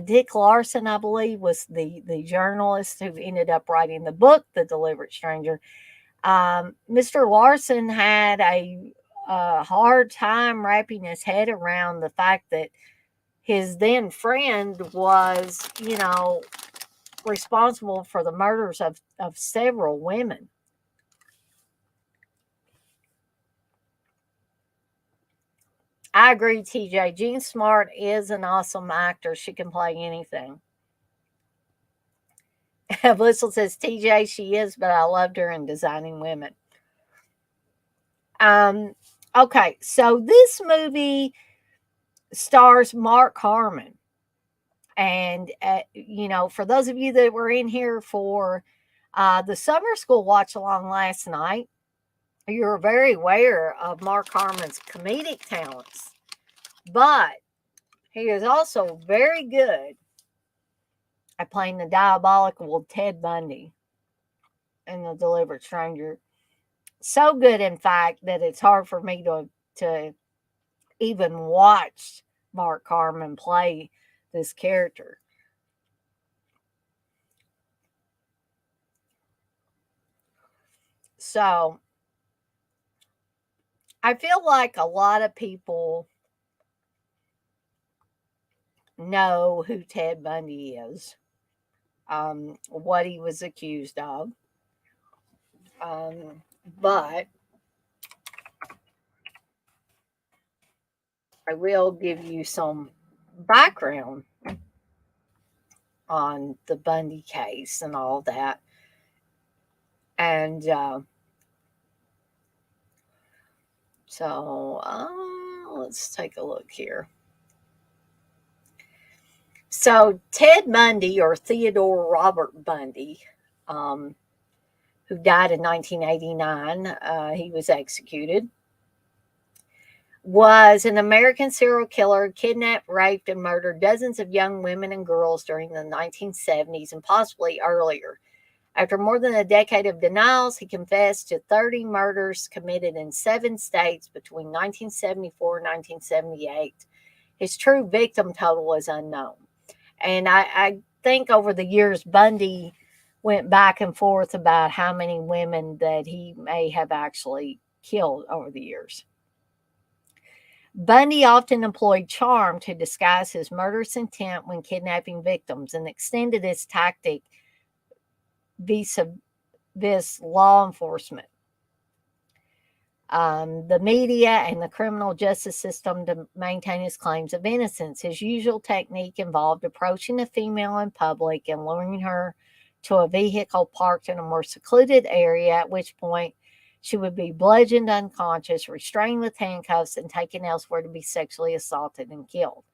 Dick Larson, I believe, was the journalist who ended up writing the book, The Deliberate Stranger. Mr. Larson had a hard time wrapping his head around the fact that his then friend was, responsible for the murders of several women. I agree, TJ. Jean Smart is an awesome actor. She can play anything. Blissful says, TJ, she is, but I loved her in Designing Women. Um, okay, so this movie stars Mark Harmon. And, for those of you that were in here for the summer school watch along last night, you're very aware of Mark Harmon's comedic talents, but he is also very good at playing the diabolical Ted Bundy in The Deliberate Stranger. So good, in fact, that it's hard for me to even watch Mark Harmon play this character. So I feel like a lot of people know who Ted Bundy is, what he was accused of. But I will give you some background on the Bundy case and all that. And let's take a look here. So, Ted Bundy, or Theodore Robert Bundy, who died in 1989, he was executed, was an American serial killer, kidnapped, raped, and murdered dozens of young women and girls during the 1970s and possibly earlier. After more than a decade of denials, he confessed to 30 murders committed in 7 states between 1974 and 1978. His true victim total is unknown. And I think over the years, Bundy went back and forth about how many women that he may have actually killed over the years. Bundy often employed charm to disguise his murderous intent when kidnapping victims and extended this tactic vis law enforcement, the media, and the criminal justice system to maintain his claims of innocence. His usual technique involved approaching a female in public and luring her to a vehicle parked in a more secluded area, at which point she would be bludgeoned unconscious, restrained with handcuffs, and taken elsewhere to be sexually assaulted and killed.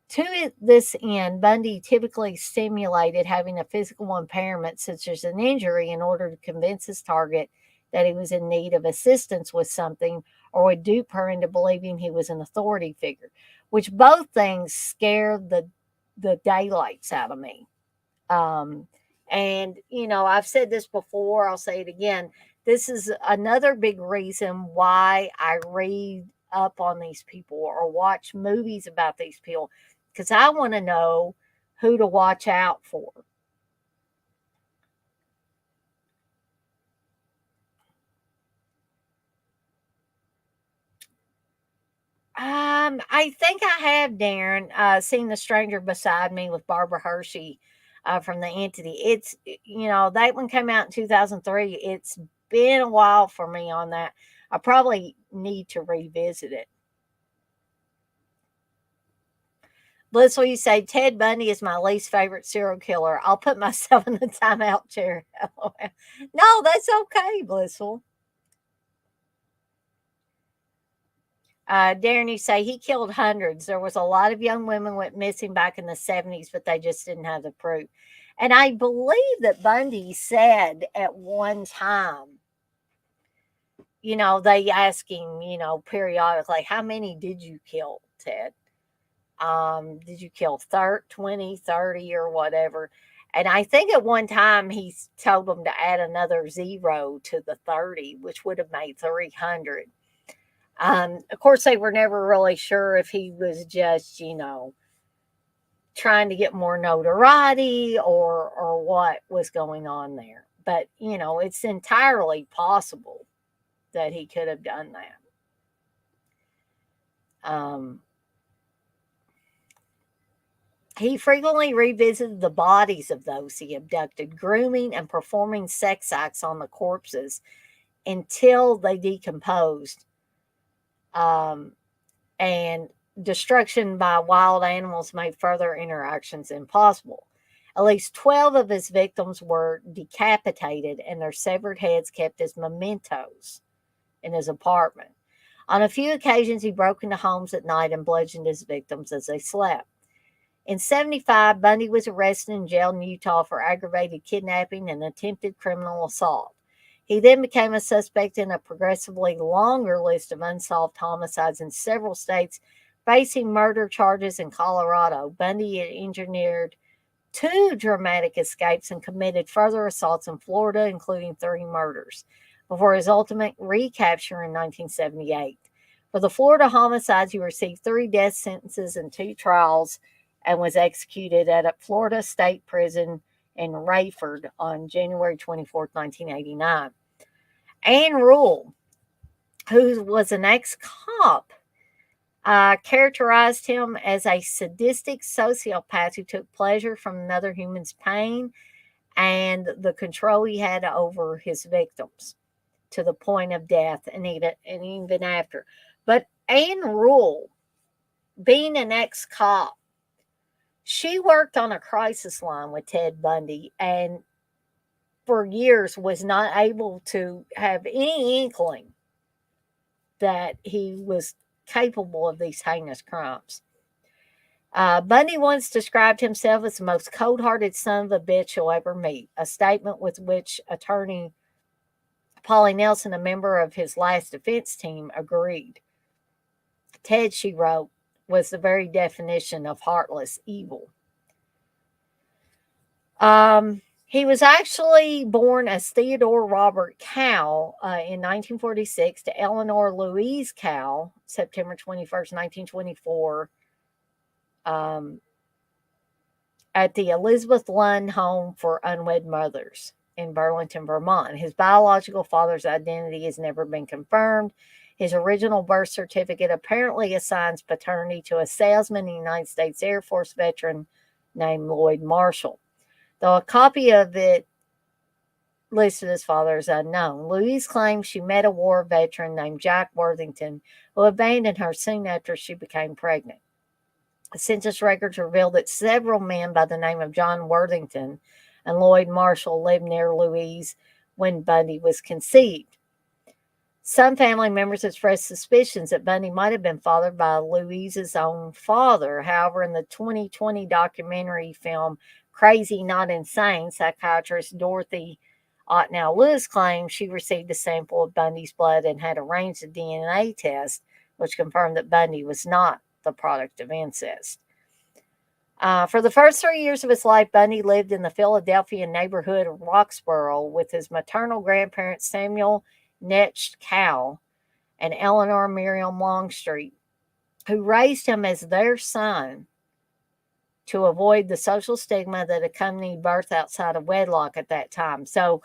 To this end, Bundy typically simulated having a physical impairment, such as an injury, in order to convince his target that he was in need of assistance with something, or would dupe her into believing he was an authority figure, which both things scared the daylights out of me. And, I've said this before, I'll say it again. This is another big reason why I read up on these people or watch movies about these people, because I want to know who to watch out for. I think I have, Darren, seen The Stranger Beside Me with Barbara Hershey from The Entity. That one came out in 2003. It's been a while for me on that. I probably need to revisit it. Blissful, you say Ted Bundy is my least favorite serial killer. I'll put myself in the timeout chair. No, that's okay, Blissful. Darren, you say he killed hundreds. There was a lot of young women went missing back in the 70s, but they just didn't have the proof. And I believe that Bundy said at one time, they ask him, periodically, how many did you kill, Ted? Did you kill 30, 20, 30, or whatever? And I think at one time he told them to add another zero to the 30, which would have made 300. Of course, they were never really sure if he was just, trying to get more notoriety or what was going on there. But, it's entirely possible that he could have done that. He frequently revisited the bodies of those he abducted, grooming and performing sex acts on the corpses until they decomposed. Um, and destruction by wild animals made further interactions impossible. At least 12 of his victims were decapitated and their severed heads kept as mementos in his apartment. On a few occasions, he broke into homes at night and bludgeoned his victims as they slept. In 75, Bundy was arrested and jailed in Utah for aggravated kidnapping and attempted criminal assault. He then became a suspect in a progressively longer list of unsolved homicides in several states, facing murder charges in Colorado. Bundy had engineered two dramatic escapes and committed further assaults in Florida, including 3 murders, before his ultimate recapture in 1978. For the Florida homicides, he received 3 death sentences and 2 trials and was executed at a Florida State Prison in Rayford on January 24, 1989. Ann Rule, who was an ex-cop, characterized him as a sadistic sociopath who took pleasure from another human's pain and the control he had over his victims to the point of death and even after. But Ann Rule, being an ex-cop, she worked on a crisis line with Ted Bundy and for years was not able to have any inkling that he was capable of these heinous crimes. Bundy once described himself as the most cold-hearted son of a bitch you'll ever meet, a statement with which attorney Polly Nelson, a member of his last defense team, agreed. Ted, she wrote, was the very definition of heartless evil. He was actually born as Theodore Robert Cow in 1946 to Eleanor Louise Cow, September 21st, 1924, at the Elizabeth Lund Home for Unwed Mothers in Burlington, Vermont. His biological father's identity has never been confirmed. His original birth certificate apparently assigns paternity to a salesman and United States Air Force veteran named Lloyd Marshall, though a copy of it listed his father is unknown. Louise claims she met a war veteran named Jack Worthington, who abandoned her soon after she became pregnant. Census records reveal that several men by the name of John Worthington and Lloyd Marshall lived near Louise when Bundy was conceived. Some family members expressed suspicions that Bundy might have been fathered by Louise's own father. However, in the 2020 documentary film Crazy Not Insane, psychiatrist Dorothy Otnow Lewis claims she received a sample of Bundy's blood and had arranged a DNA test, which confirmed that Bundy was not the product of incest. For the first 3 years of his life, Bundy lived in the Philadelphia neighborhood of Roxborough with his maternal grandparents Samuel Netsch Cow and Eleanor Miriam Longstreet, who raised him as their son to avoid the social stigma that accompanied birth outside of wedlock at that time. So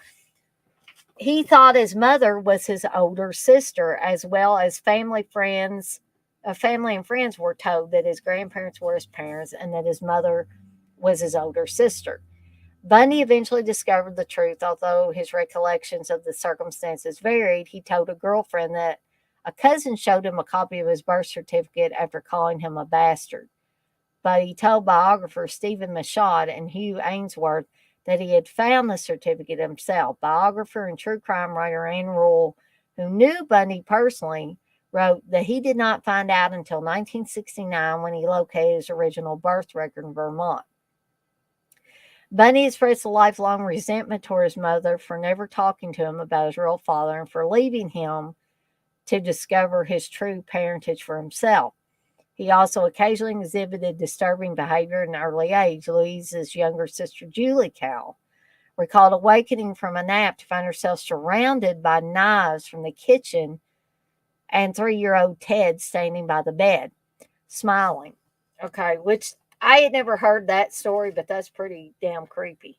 he thought his mother was his older sister, as well as family and friends were told that his grandparents were his parents and that his mother was his older sister. Bundy eventually discovered the truth, although his recollections of the circumstances varied. He told a girlfriend that a cousin showed him a copy of his birth certificate after calling him a bastard. But he told biographers Stephen Michaud and Hugh Ainsworth that he had found the certificate himself. Biographer and true crime writer Ann Rule, who knew Bundy personally, wrote that he did not find out until 1969 when he located his original birth record in Vermont. Bundy expressed a lifelong resentment toward his mother for never talking to him about his real father and for leaving him to discover his true parentage for himself. He also occasionally exhibited disturbing behavior in an early age. Louise's younger sister, Julie Cow, recalled awakening from a nap to find herself surrounded by knives from the kitchen and 3-year-old Ted standing by the bed, smiling. Okay, which I had never heard that story, but that's pretty damn creepy.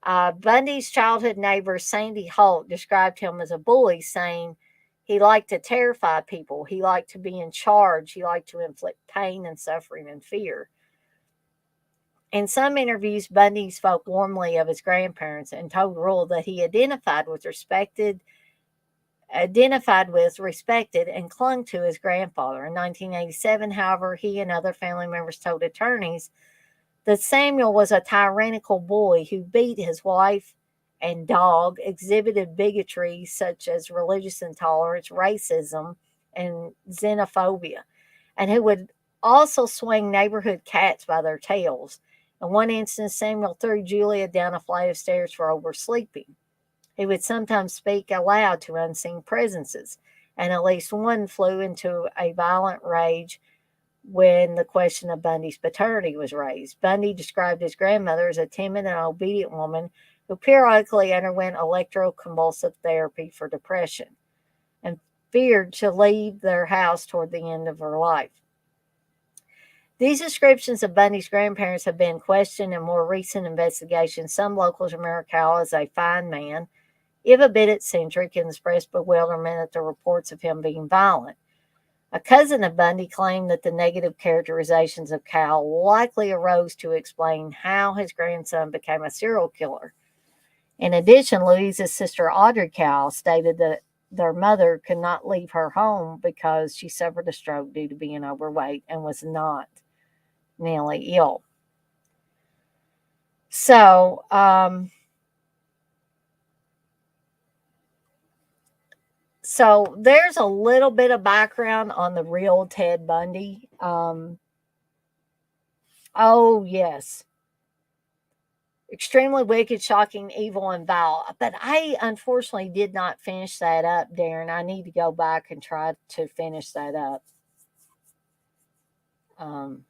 Bundy's childhood neighbor, Sandy Holt, described him as a bully, saying he liked to terrify people. He liked to be in charge. He liked to inflict pain and suffering and fear. In some interviews, Bundy spoke warmly of his grandparents and told Rule that he identified with identified with, respected, and clung to his grandfather. In 1987, however, he and other family members told attorneys that Samuel was a tyrannical boy who beat his wife and dog, exhibited bigotry such as religious intolerance, racism, and xenophobia, and who would also swing neighborhood cats by their tails. In one instance, Samuel threw Julia down a flight of stairs for oversleeping. He would sometimes speak aloud to unseen presences, and at least one flew into a violent rage when the question of Bundy's paternity was raised. Bundy described his grandmother as a timid and obedient woman who periodically underwent electroconvulsive therapy for depression and feared to leave their house toward the end of her life. These descriptions of Bundy's grandparents have been questioned in more recent investigations. Some locals remember Cal as a fine man, if a bit eccentric, and expressed bewilderment at the reports of him being violent. A cousin of Bundy claimed that the negative characterizations of Cal likely arose to explain how his grandson became a serial killer. In addition, Louise's sister Audrey Cal stated that their mother could not leave her home because she suffered a stroke due to being overweight and was not mentally ill. So, there's a little bit of background on the real Ted Bundy. Oh, yes. Extremely wicked, shocking, evil, and vile. But I unfortunately did not finish that up, Darren. I need to go back and try to finish that up. Um,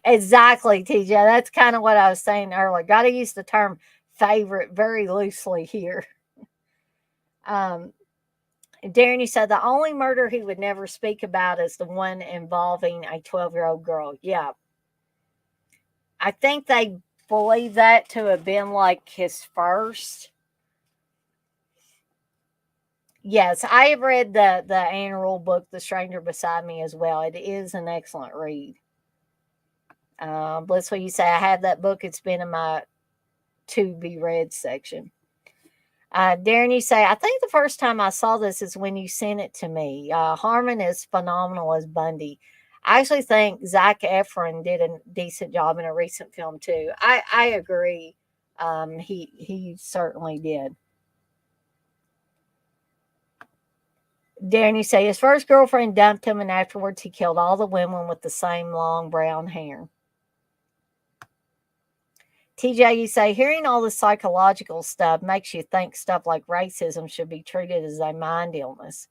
exactly, TJ. That's kind of what I was saying earlier. Got to use the term favorite very loosely here. Um, Darren, you said the only murder he would never speak about is the one involving a 12-year-old girl. Yeah. I think they believe that to have been like his first. Yes, I have read the Anne Rule book, The Stranger Beside Me, as well. It is an excellent read. Blissful, you say I have that book. It's been in my to be read section. Darren, you say, I think the first time I saw this is when you sent it to me. Harmon is phenomenal as Bundy. I actually think Zac Efron did a decent job in a recent film too. I agree. He certainly did. Darren, you say his first girlfriend dumped him, and afterwards he killed all the women with the same long brown hair. TJ, you say hearing all the psychological stuff makes you think stuff like racism should be treated as a mind illness.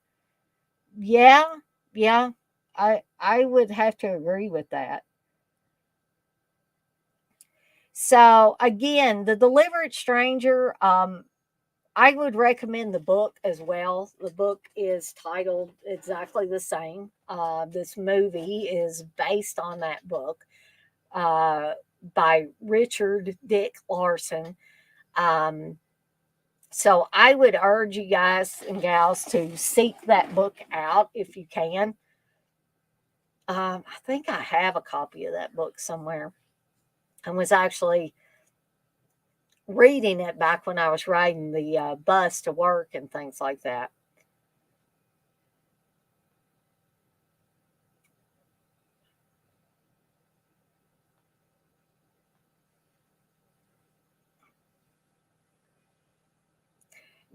Yeah, yeah, I would have to agree with that. So again, The Deliberate Stranger, I would recommend the book as well. The book is titled exactly the same. This movie is based on that book uh, by Richard Dick Larson. Um, so I would urge you guys and gals to seek that book out if you can. I think I have a copy of that book somewhere. I was actually reading it back when I was riding the bus to work and things like that.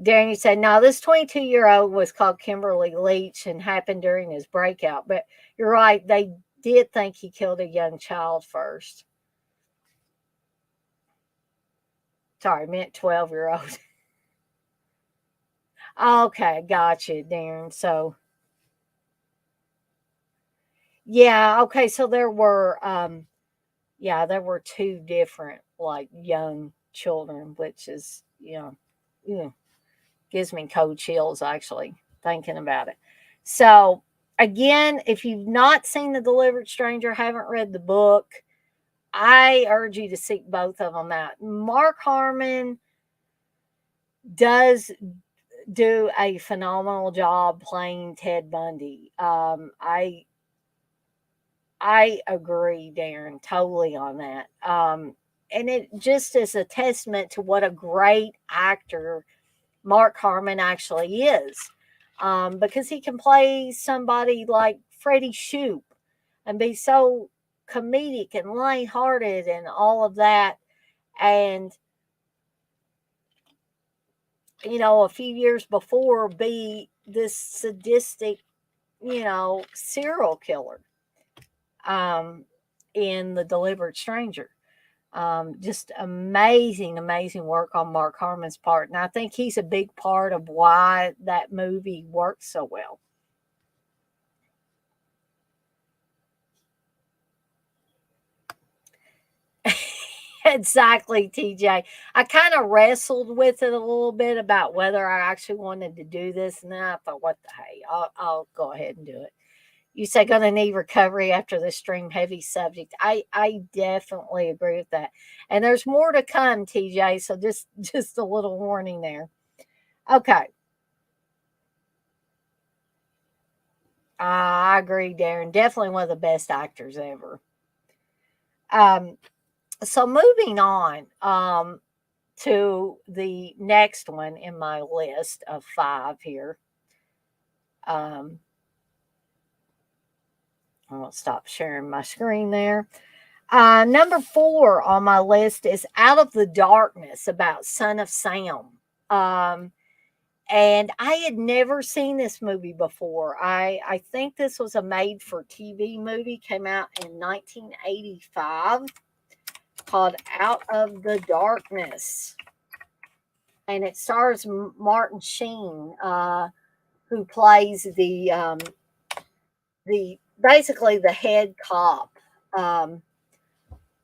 Danny said, no, this 22-year-old was called Kimberly Leach and happened during his breakout. But you're right, they did think he killed a young child first. Sorry, I meant 12-year-old. Okay, gotcha, Darren. So, yeah, okay, so there were two different, like, young children, which is, yeah, gives me cold chills actually thinking about it. So, again, if you've not seen The Delivered Stranger, haven't read the book, I urge you to seek both of them out. Mark Harmon does do a phenomenal job playing Ted Bundy. I agree, Darren, totally on that. And it just is a testament to what a great actor Mark Harmon actually is, because he can play somebody like Freddie Shoop and be so comedic and lighthearted and all of that. And, a few years before, be this sadistic, serial killer um, in The Delivered Stranger. Just amazing, amazing work on Mark Harmon's part. And I think he's a big part of why that movie works so well. Exactly, TJ. I kind of wrestled with it a little bit about whether I actually wanted to do this. And then I thought, what the hey, I'll go ahead and do it. You say gonna need recovery after this stream heavy subject. I definitely agree with that. And there's more to come, TJ. So just a little warning there. Okay. I agree, Darren. Definitely one of the best actors ever. Um, so moving on to the next one in my list of five here. Um, I'll stop sharing my screen there. Number four on my list is Out of the Darkness about Son of Sam. Um, and I had never seen this movie before. I think this was a made for TV movie, came out in 1985, called Out of the Darkness. And it stars Martin Sheen, who plays the basically the head cop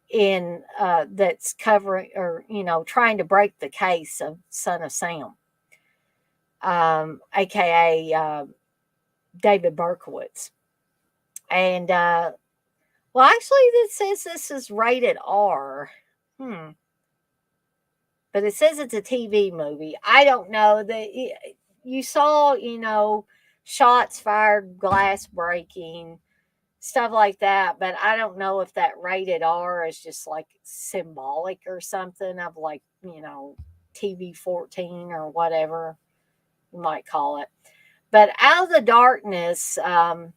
in that's covering or trying to break the case of Son of Sam, aka David Berkowitz. And well, actually, it says this is rated R. Hmm. But it says it's a TV movie. I don't know that you saw, shots fired, glass breaking, stuff like that. But I don't know if that rated R is just like symbolic or something of like, TV 14 or whatever you might call it. But Out of the Darkness, let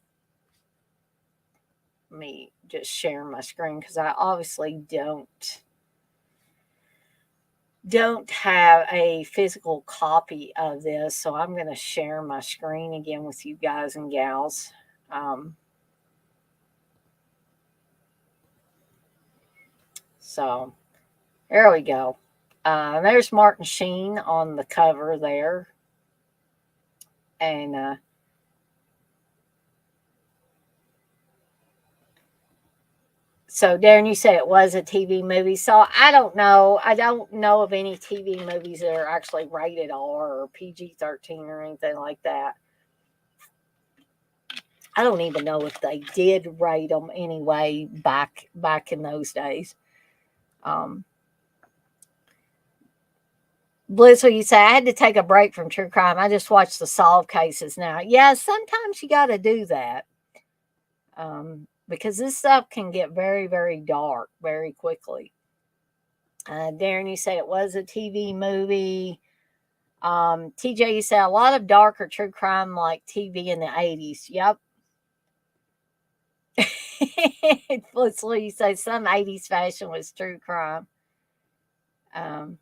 me just share my screen because I obviously don't have a physical copy of this, so I'm going to share my screen again with you guys and gals. So there we go. There's Martin Sheen on the cover there. And so, Darren, you said it was a TV movie. So I don't know. I don't know of any TV movies that are actually rated R or PG-13 or anything like that. I don't even know if they did rate them anyway back in those days. Um, Blissful, you say I had to take a break from true crime. I just watch the solved cases now. Yeah, sometimes you got to do that because this stuff can get very, very dark very quickly. Darren, you say it was a TV movie. TJ, you say a lot of dark or true crime like TV in the 80s. Yep. Blissful, you say some 80s fashion was true crime. Um,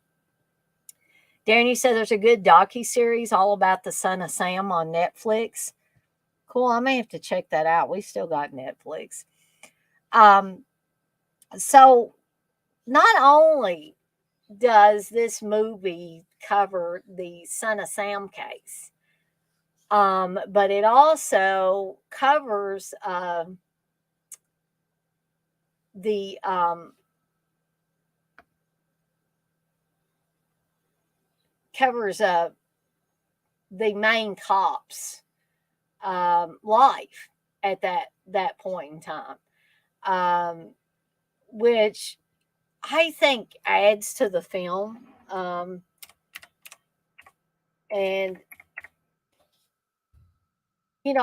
Darren, you said there's a good docu-series all about the Son of Sam on Netflix. Cool. I may have to check that out. We still got Netflix. So not only does this movie cover the Son of Sam case, but it also the covers the main cop's life at that point in time, which I think adds to the film. And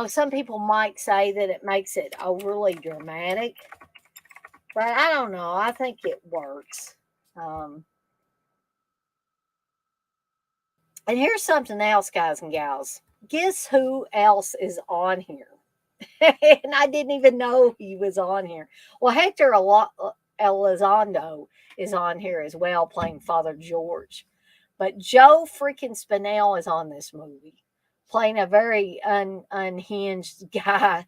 some people might say that it makes it overly dramatic, but I don't know. I think it works. Um, and here's something else, guys and gals. Guess who else is on here? And I didn't even know he was on here. Well, Hector Elizondo is on here as well, playing Father George. But Joe freaking Spinell is on this movie, playing a very unhinged guy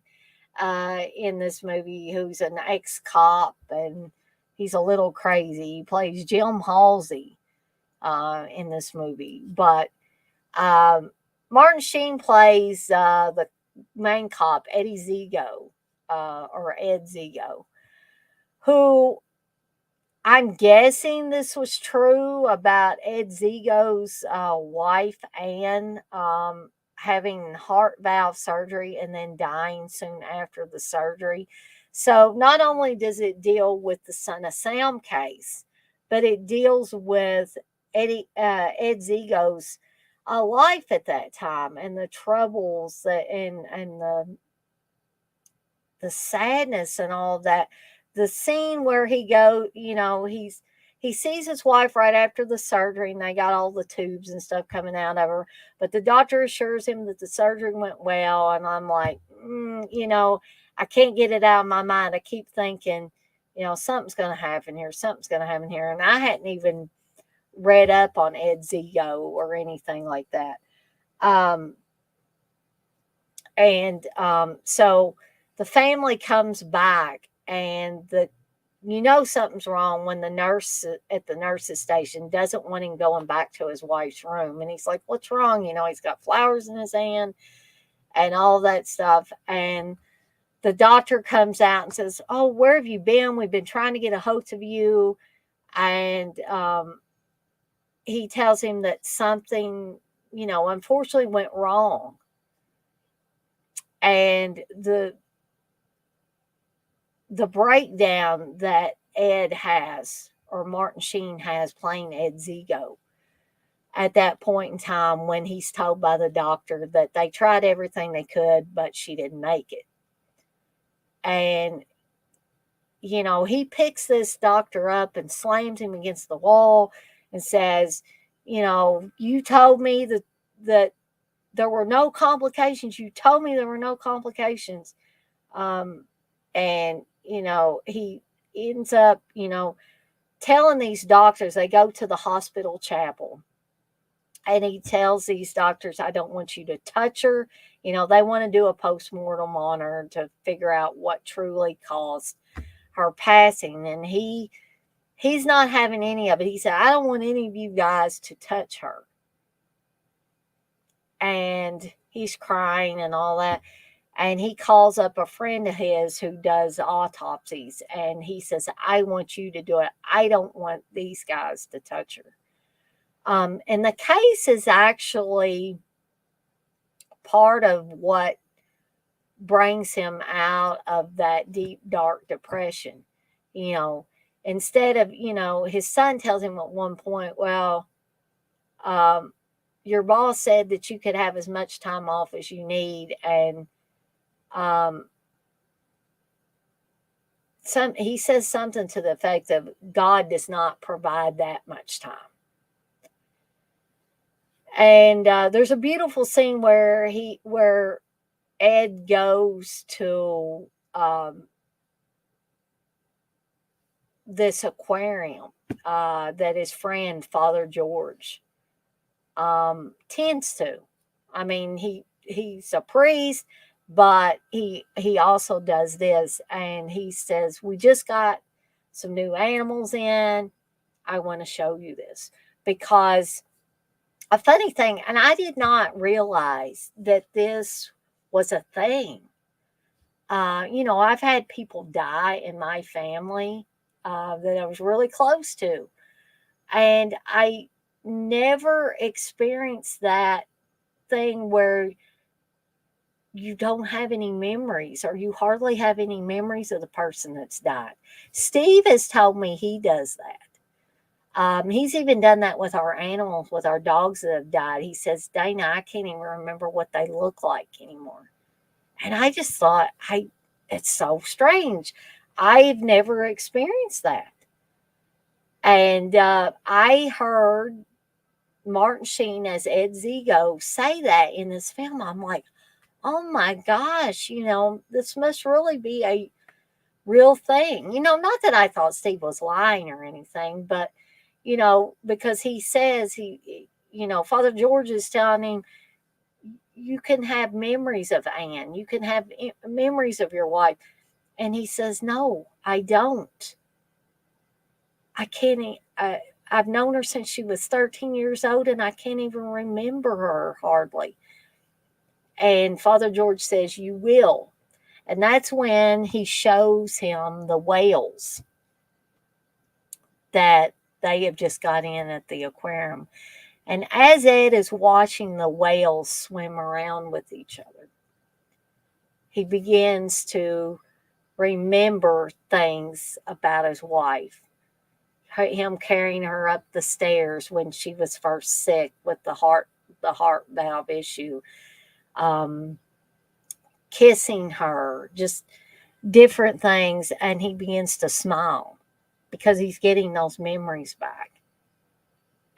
in this movie who's an ex cop and he's a little crazy. He plays Jim Halsey in this movie. But um, Martin Sheen plays the main cop, Eddie Zigo, or Ed Zigo, who I'm guessing this was true about Ed Zigo's wife, Anne, having heart valve surgery and then dying soon after the surgery. So not only does it deal with the Son of Sam case, but it deals with Ed Zigo's life at that time and the troubles and the sadness and all of that. The scene where he sees his wife right after the surgery and they got all the tubes and stuff coming out of her, but the doctor assures him that the surgery went well, and I'm like, I can't get it out of my mind. I keep thinking, something's going to happen here, something's going to happen here, and I hadn't even read up on Ed Zigo or anything like that. Um, and so the family comes back, and something's wrong when the nurse at the nurse's station doesn't want him going back to his wife's room. And he's like, "What's wrong?" He's got flowers in his hand and all that stuff. And the doctor comes out and says, "Oh, where have you been? We've been trying to get a hold of you." And he tells him that something, unfortunately went wrong. And the breakdown that Ed has, or Martin Sheen has, playing Ed Zigo at that point in time when he's told by the doctor that they tried everything they could, but she didn't make it. And, he picks this doctor up and slams him against the wall and says, you told me that there were no complications. You told me there were no complications. Um, and, he ends up, telling these doctors, they go to the hospital chapel. And he tells these doctors, "I don't want you to touch her." They want to do a postmortem on her to figure out what truly caused her passing. And he's not having any of it. He said, "I don't want any of you guys to touch her." And he's crying and all that. And he calls up a friend of his who does autopsies. And he says, "I want you to do it. I don't want these guys to touch her." And the case is actually part of what brings him out of that deep, dark depression. You know, Instead of, his son tells him at one point, "Well, um, your boss said that you could have as much time off as you need." And um, he says something to the effect of, "God does not provide that much time." And there's a beautiful scene where Ed goes to this aquarium that his friend Father George tends to. I mean, he's a priest, but he also does this, and he says, "We just got some new animals in. I want to show you this." Because a funny thing, and I did not realize that this was a thing. I've had people die in my family that I was really close to, and I never experienced that thing where you don't have any memories, or you hardly have any memories of the person that's died. Steve has told me he does that. He's even done that with our animals, with our dogs that have died. He says, "Dana, I can't even remember what they look like anymore." And I just thought, it's so strange. I've never experienced that. And I heard Martin Sheen as Ed Zigo say that in this film. I'm like, oh my gosh, this must really be a real thing. Not that I thought Steve was lying or anything, but, because he says Father George is telling him, you can have memories of Anne, you can have memories of your wife. And he says, no, I don't. I can't. I've known her since she was 13 years old, and I can't even remember her hardly. And Father George says, you will. And that's when he shows him the whales that they have just got in at the aquarium. And as Ed is watching the whales swim around with each other, he begins to remember things about his wife. Him carrying her up the stairs when she was first sick with the heart valve issue, um, kissing her, just different things, and he begins to smile because he's getting those memories back.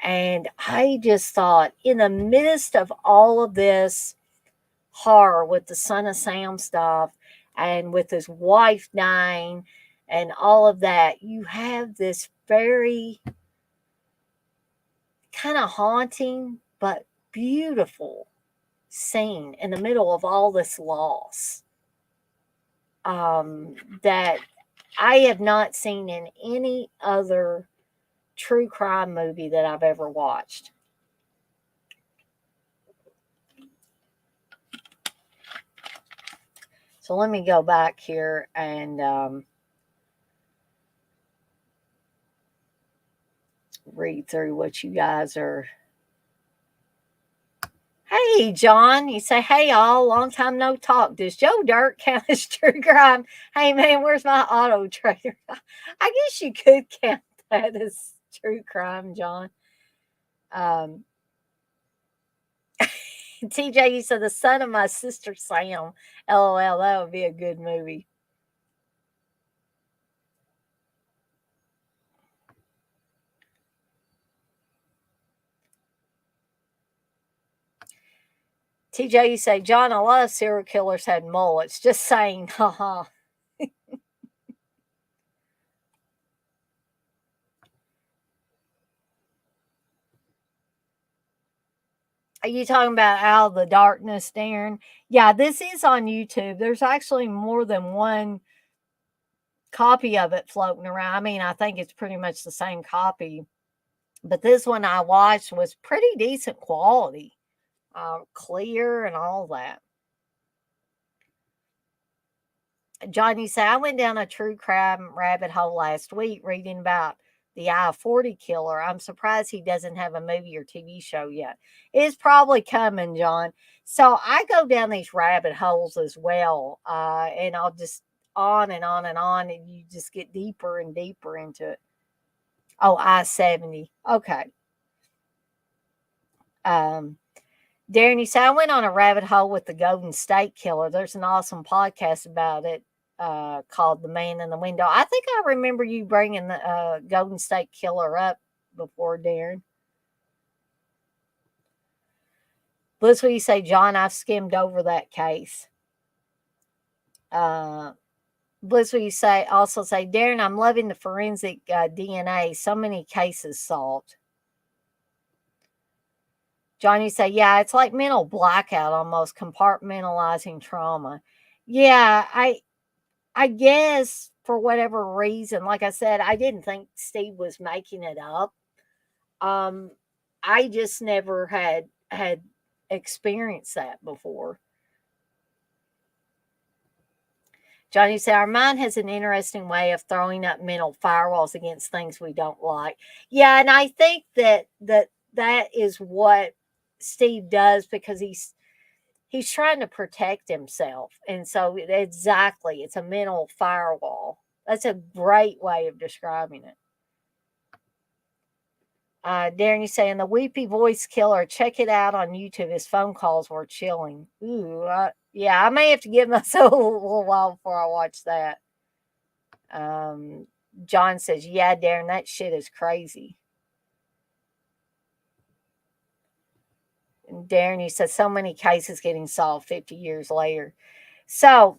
And I just thought, in the midst of all of this horror with the Son of Sam stuff and with his wife dying and all of that, you have this very kind of haunting but beautiful scene in the middle of all this loss, that I have not seen in any other true crime movie that I've ever watched. So let me go back here and read through what you guys are. Hey, John, you say, hey, all, long time no talk. Does Joe Dirt count as true crime? Hey, man, where's my auto trader? I guess you could count that as true crime, John. Um, TJ, you said the son of my sister Sam. LOL, that would be a good movie. TJ, you say, John, a lot of serial killers had mullets. Just saying, haha. Are you talking about Out of the Darkness, Darren? Yeah, this is on YouTube. There's actually more than one copy of it floating around. I mean, I think it's pretty much the same copy, but this one I watched was pretty decent quality, clear and all that. Johnny said, I went down a true crime rabbit hole last week reading about the I-40 killer. I'm surprised he doesn't have a movie or TV show yet. It's probably coming, John. So I go down these rabbit holes as well, and I'll just on and on and on, and you just get deeper and deeper into it. Oh, I-70. Okay. Um, Darren, you say, I went on a rabbit hole with the Golden State Killer. There's an awesome podcast about it called The Man in the Window. I think I remember you bringing the Golden State Killer up before, Darren. Bliss, will you say, John, I've skimmed over that case. Bliss, will you also say, Darren, I'm loving the forensic DNA. So many cases solved. Johnny say, yeah, it's like mental blackout almost, compartmentalizing trauma. Yeah, I guess for whatever reason, like I said, I didn't think Steve was making it up. Um, I just never had experienced that before. Johnny said, our mind has an interesting way of throwing up mental firewalls against things we don't like. Yeah, and I think that is what Steve does because he's trying to protect himself. And so exactly, it's a mental firewall. That's a great way of describing it. Darren, you saying the weepy voice killer? Check it out on YouTube. His phone calls were chilling. Ooh, yeah, I may have to give myself a little while before I watch that. John says, "Yeah, Darren, that shit is crazy." And Darren, you said so many cases getting solved 50 years later. So,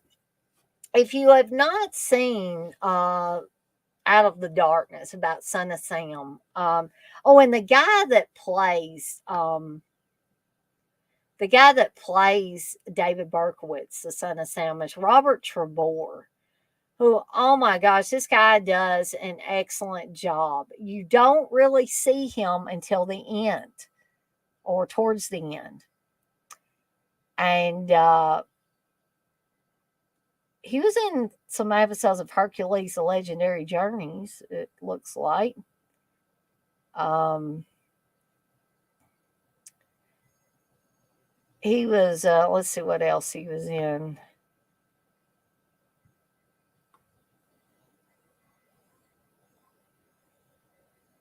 if you have not seen Out of the Darkness about Son of Sam, oh, and the guy that plays David Berkowitz, the Son of Sam, is Robert Trebor, who, oh my gosh, this guy does an excellent job. You don't really see him until the end or towards the end. And he was in some episodes of Hercules, The Legendary Journeys, it looks like. He was, let's see what else he was in.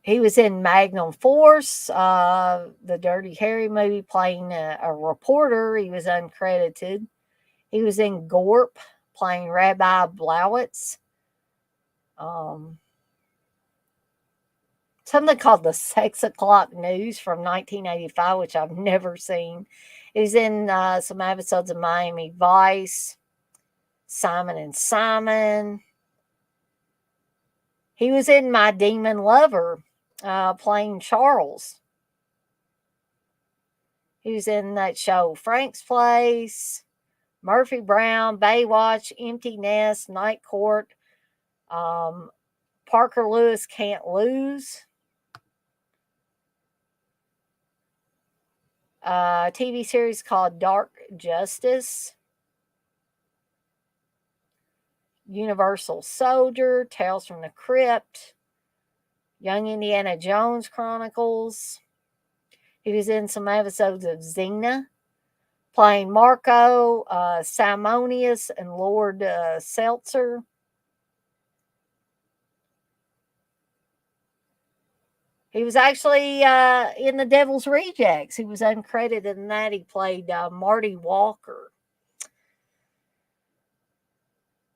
He was in Magnum Force, the Dirty Harry movie, playing a reporter. He was uncredited. He was in Gorp, playing Rabbi Blowitz. Something called the 6 O'Clock News from 1985, which I've never seen. He's in some episodes of Miami Vice, Simon and Simon. He was in My Demon Lover, playing Charles. He was in that show Frank's Place, Murphy Brown, Baywatch, Empty Nest, Night Court, Parker Lewis Can't Lose. A TV series called Dark Justice. Universal Soldier, Tales from the Crypt, Young Indiana Jones Chronicles. He was in some episodes of Xena, playing Marco, Simonius, and Lord Seltzer. He was actually in The Devil's Rejects. He was uncredited in that. He played Marty Walker.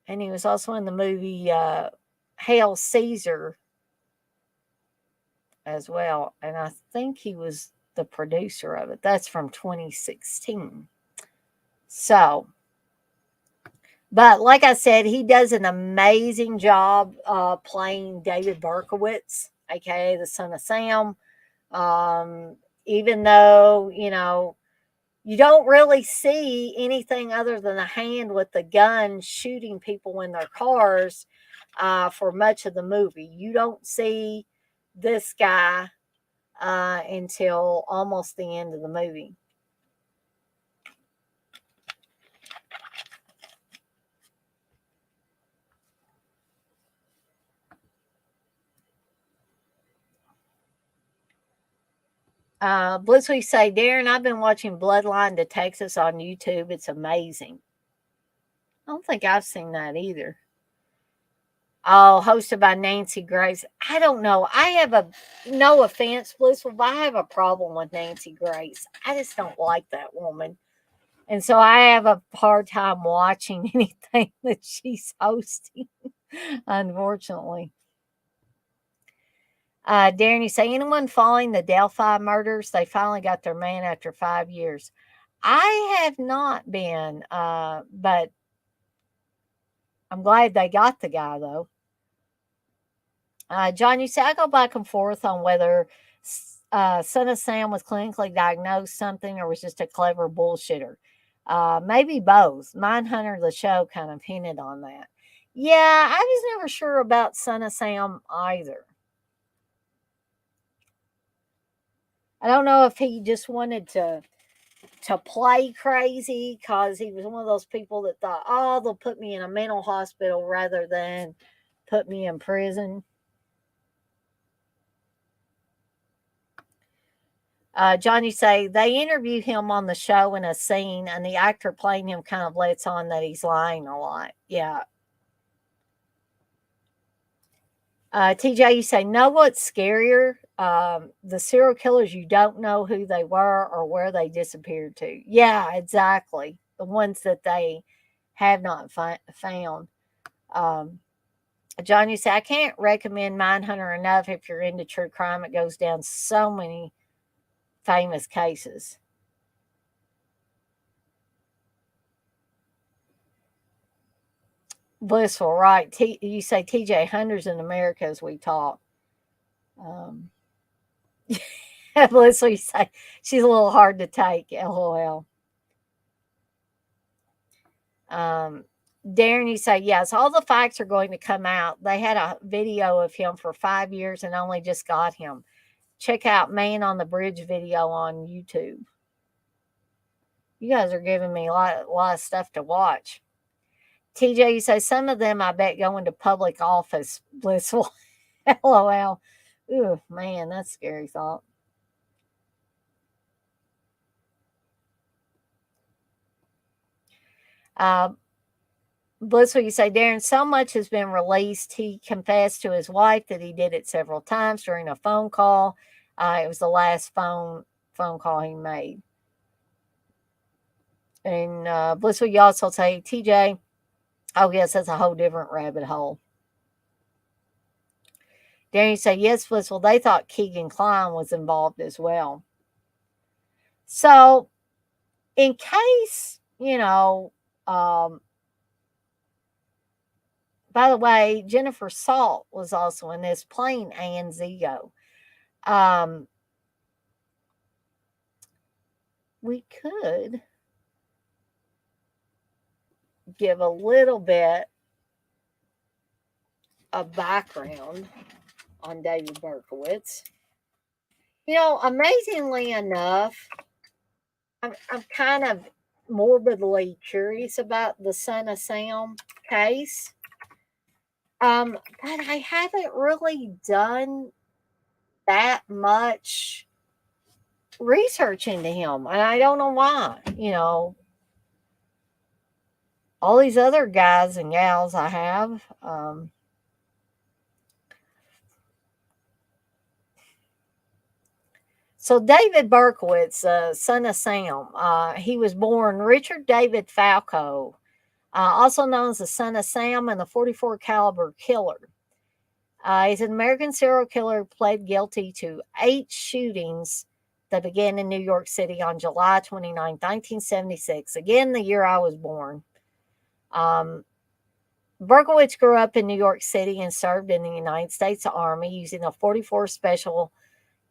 And he was also in the movie Hail Caesar as well. And I think he was the producer of it. That's from 2016. So, but like I said, he does an amazing job playing David Berkowitz, aka the Son of Sam. Even though, you don't really see anything other than a hand with the gun shooting people in their cars for much of the movie. You don't see this guy until almost the end of the movie. Blissfully say, Darren, I've been watching Bloodline to Texas on YouTube. It's amazing. I don't think I've seen that either. Oh, hosted by Nancy Grace. I don't know. I have no offense, Blissful, but I have a problem with Nancy Grace. I just don't like that woman. And so I have a hard time watching anything that she's hosting, unfortunately. Darren, you say, anyone following the Delphi murders? They finally got their man after 5 years. I have not been, but I'm glad they got the guy, though. John, you say, I go back and forth on whether Son of Sam was clinically diagnosed something or was just a clever bullshitter. Maybe both. Mindhunter, the show, kind of hinted on that. Yeah, I was never sure about Son of Sam either. I don't know if he just wanted to play crazy because he was one of those people that thought, oh, they'll put me in a mental hospital rather than put me in prison. John, you say they interview him on the show in a scene, and the actor playing him kind of lets on that he's lying a lot. Yeah. TJ, you say, know what's scarier? The serial killers, you don't know who they were or where they disappeared to. Yeah, exactly. The ones that they have not found. Um, John, you say, I can't recommend Mindhunter enough if you're into true crime. It goes down so many famous cases. Blissful, right? You say TJ Hunter's in America as we talk. Um, Blissful, you say she's a little hard to take. LOL. Um, Darren, you say, yes, all the facts are going to come out. They had a video of him for 5 years and only just got him. Check out Man on the Bridge video on YouTube. You guys are giving me a lot of stuff to watch. TJ, you say, some of them I bet go into public office. Blissful. LOL. Ooh, man, that's a scary thought. Uh, Blissful, you say, Darren, so much has been released. He confessed to his wife that he did it several times during a phone call. It was the last phone call he made. And Blissful, you also say, TJ, oh, yes, that's a whole different rabbit hole. Darren, you say, yes, Blissful, they thought Keegan Klein was involved as well. So, in case, by the way, Jennifer Salt was also in this, playing Ann Zigo. Um, we could give a little bit of background on David Berkowitz. Amazingly enough, I'm kind of morbidly curious about the Son of Sam case. But I haven't really done that much research into him, and I don't know why. All these other guys and gals I have. So David Berkowitz, son of Sam, he was born Richard David Falco, also known as the Son of Sam and the 44 caliber killer. He's an American serial killer who pled guilty to 8 shootings that began in New York City on July 29, 1976, again, the year I was born. Berkowitz grew up in New York City and served in the United States Army using a 44 special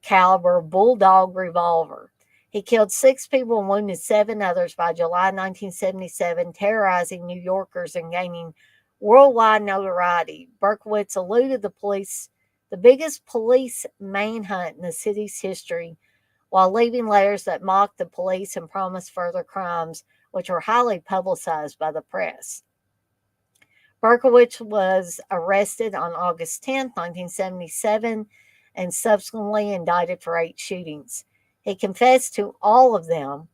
caliber bulldog revolver. He killed 6 people and wounded 7 others by July 1977, terrorizing New Yorkers and gaining worldwide notoriety. Berkowitz eluded the biggest police manhunt in the city's history, while leaving letters that mocked the police and promised further crimes, which were highly publicized by the press. Berkowitz was arrested on August 10, 1977, and subsequently indicted for 8 shootings. He confessed to all of them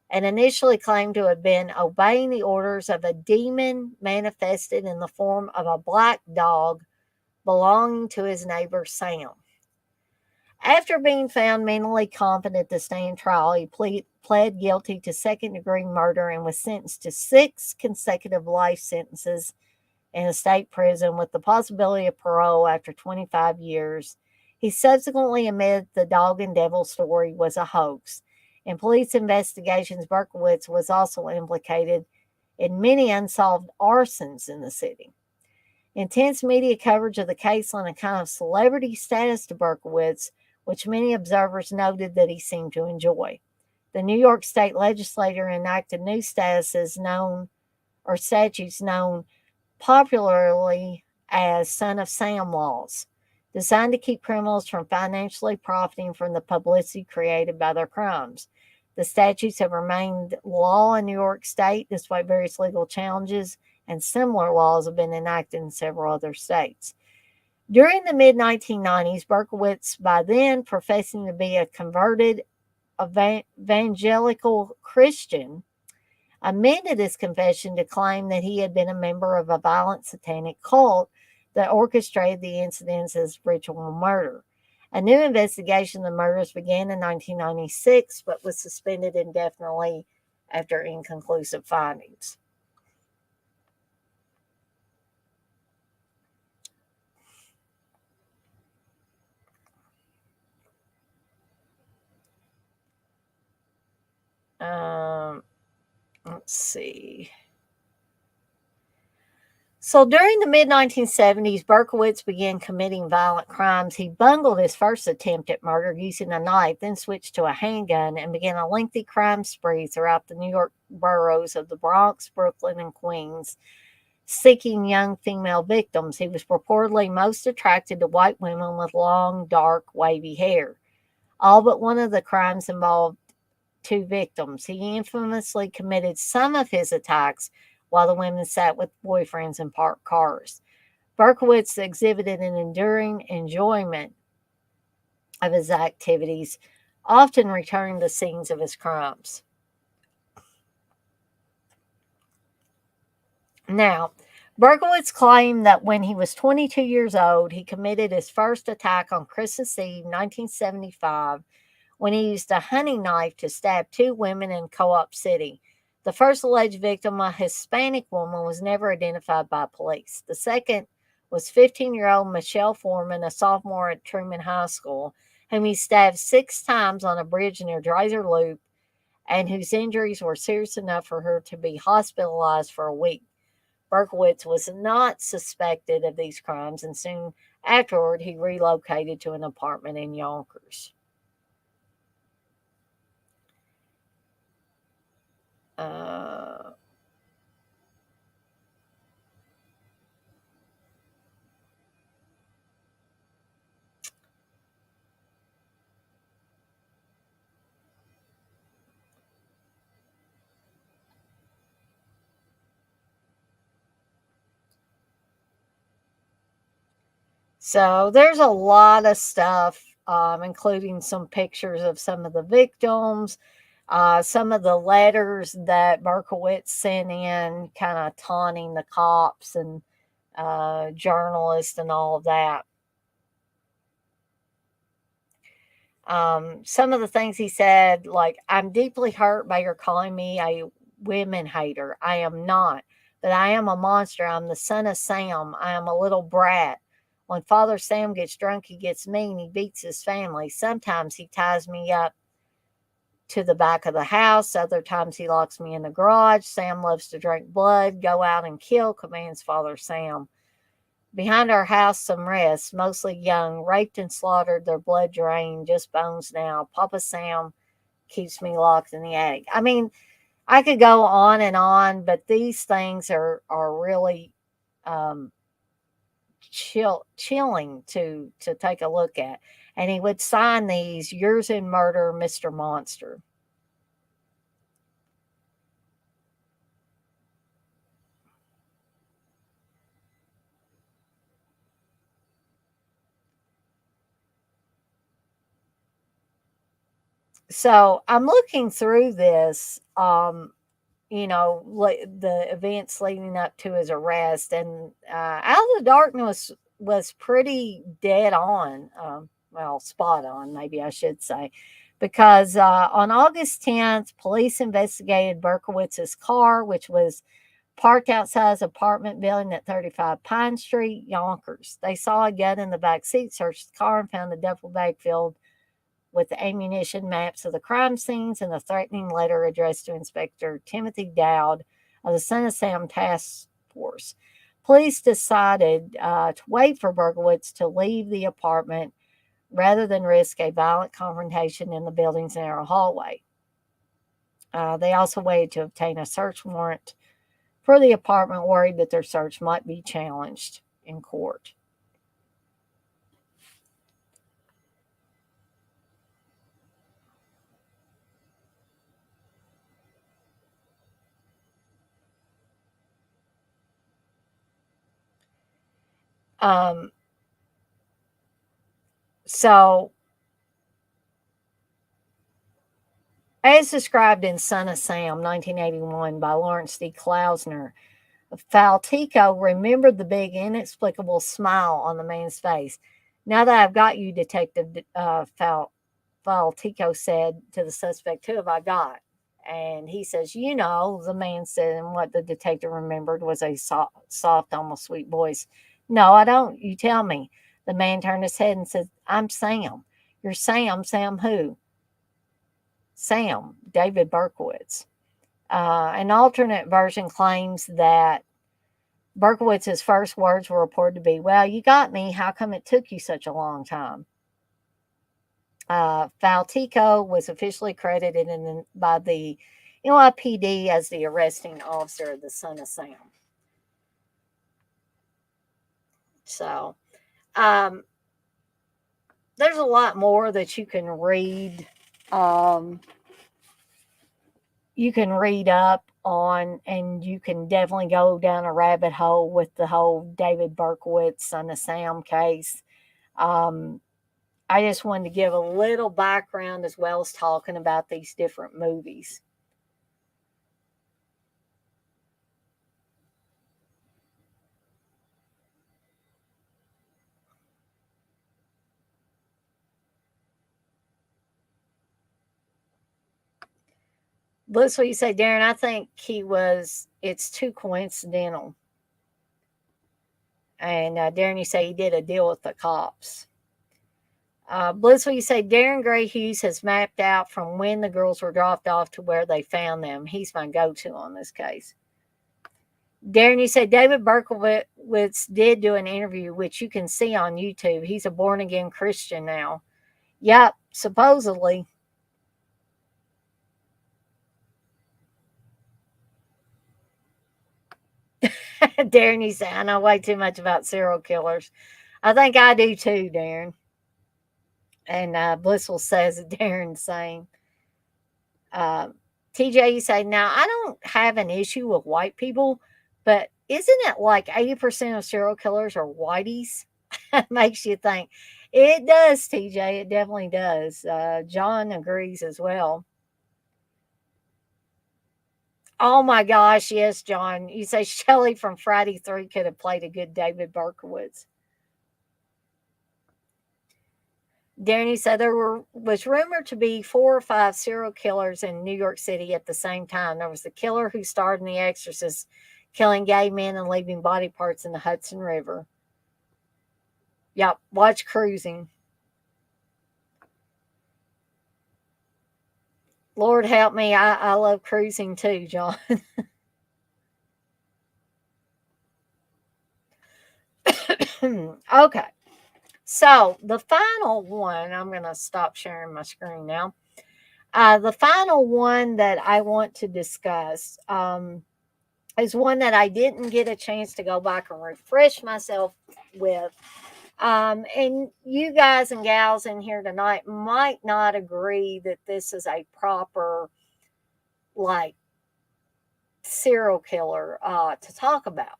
and initially claimed to have been obeying the orders of a demon manifested in the form of a black dog belonging to his neighbor Sam. After being found mentally competent to stand trial, he pled guilty to second-degree murder and was sentenced to 6 consecutive life sentences in a state prison with the possibility of parole after 25 years. He subsequently admitted the dog and devil story was a hoax. In police investigations, Berkowitz was also implicated in many unsolved arsons in the city. Intense media coverage of the case lent a kind of celebrity status to Berkowitz, which many observers noted that he seemed to enjoy. The New York State Legislature enacted new statutes known popularly as Son of Sam laws, designed to keep criminals from financially profiting from the publicity created by their crimes. The statutes have remained law in New York State despite various legal challenges, and similar laws have been enacted in several other states. During the mid-1990s, Berkowitz, by then professing to be a converted evangelical Christian, amended his confession to claim that he had been a member of a violent satanic cult that orchestrated the incidents as ritual murder. A new investigation of the murders began in 1996, but was suspended indefinitely after inconclusive findings. Um, let's see. So during the mid 1970s, Berkowitz began committing violent crimes. He bungled his first attempt at murder using a knife, then switched to a handgun and began a lengthy crime spree throughout the New York boroughs of the Bronx, Brooklyn, and Queens, seeking young female victims. He was purportedly most attracted to white women with long, dark, wavy hair. All but one of the crimes involved two victims. He infamously committed some of his attacks while the women sat with boyfriends in parked cars. Berkowitz exhibited an enduring enjoyment of his activities, often returning to scenes of his crimes. Now, Berkowitz claimed that when he was 22 years old, he committed his first attack on Christmas Eve, 1975, when he used a hunting knife to stab two women in Co-op City. The first alleged victim, a Hispanic woman, was never identified by police. The second was 15-year-old Michelle Foreman, a sophomore at Truman High School, whom he stabbed 6 times on a bridge near Dreiser Loop and whose injuries were serious enough for her to be hospitalized for a week. Berkowitz was not suspected of these crimes, and soon afterward he relocated to an apartment in Yonkers. Uh, so there's a lot of stuff, including some pictures of some of the victims, some of the letters that Berkowitz sent in, kind of taunting the cops and journalists and all of that. Some of the things he said, like, I'm deeply hurt by your calling me a women hater. I am not, but I am a monster. I'm the son of Sam. I am a little brat. When Father Sam gets drunk, he gets mean. He beats his family. Sometimes he ties me up to the back of the house. Other times he locks me in the garage. Sam loves to drink blood. Go out and kill, commands Father Sam. Behind our house, some rest, mostly young, raped and slaughtered, their blood drained, just bones now. Papa Sam keeps me locked in the attic. I mean, I could go on, but these things are really um, chilling to take a look at. And he would sign these, yours in murder, Mr. Monster. So I'm looking through this, the events leading up to his arrest, and Out of the Darkness was pretty dead on, well, spot on, maybe I should say, because on August 10th, police investigated Berkowitz's car, which was parked outside his apartment building at 35 Pine Street, Yonkers. They saw a gun in the back seat, searched the car, and found a duffel bag filled with the ammunition, maps of the crime scenes, and a threatening letter addressed to Inspector Timothy Dowd of the Son of Sam Task Force. Police decided to wait for Berkowitz to leave the apartment rather than risk a violent confrontation in the building's narrow hallway. They also waited to obtain a search warrant for the apartment, worried that their search might be challenged in court. Um, so, as described in Son of Sam, 1981, by Lawrence D. Klausner, Faltico remembered the big, inexplicable smile on the man's face. Now that I've got you, Detective Faltico said to the suspect, who have I got? And he says, you know, the man said, and what the detective remembered was a soft, almost sweet voice. No, I don't. You tell me. The man turned his head and said, I'm Sam. You're Sam. Sam who? Sam, David Berkowitz. An alternate version claims that Berkowitz's first words were reported to be, well, you got me. How come it took you such a long time? Faltico was officially credited by the NYPD as the arresting officer of the son of Sam. So, um, there's a lot more that you can read. Um, you can read up on, and you can definitely go down a rabbit hole with the whole David Berkowitz, son of Sam case. Um, I just wanted to give a little background as well as talking about these different movies. That's what you say, Darren. I think it's too coincidental. And Darren, you say he did a deal with the cops. Blissful, you say Darren Gray Hughes has mapped out from when the girls were dropped off to where they found them. He's my go to on this case. Darren, you say David Berkowitz did do an interview, which you can see on YouTube. He's a born again Christian now. Yep, supposedly. Darren, you say, I know way too much about serial killers. I think I do too, Darren. And Blissful says, Darren saying, uh, TJ, you say, now I don't have an issue with white people, but isn't it like 80% of serial killers are whiteys? It makes you think. It does, TJ. It definitely does. John agrees as well. Oh my gosh, yes, John. You say Shelley from Friday 3 could have played a good David Berkowitz. Danny said was rumored to be 4 or 5 serial killers in New York City at the same time. There was the killer who starred in The Exorcist, killing gay men and leaving body parts in the Hudson River. Yep, watch Cruising. Lord help me, I love Cruising too, John. Okay, so the final one, I'm going to stop sharing my screen now. The final one that I want to discuss is one that I didn't get a chance to go back and refresh myself with. And you guys and gals in here tonight might not agree that this is a proper, like, serial killer to talk about.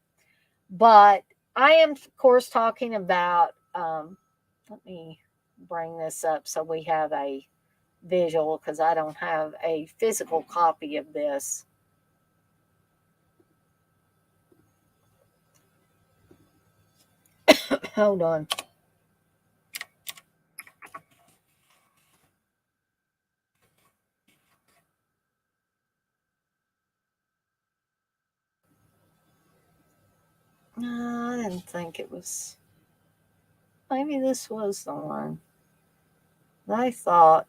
But I am, of course, talking about, let me bring this up so we have a visual because I don't have a physical copy of this. Hold on. No, I didn't think it was. Maybe this was the one. I thought.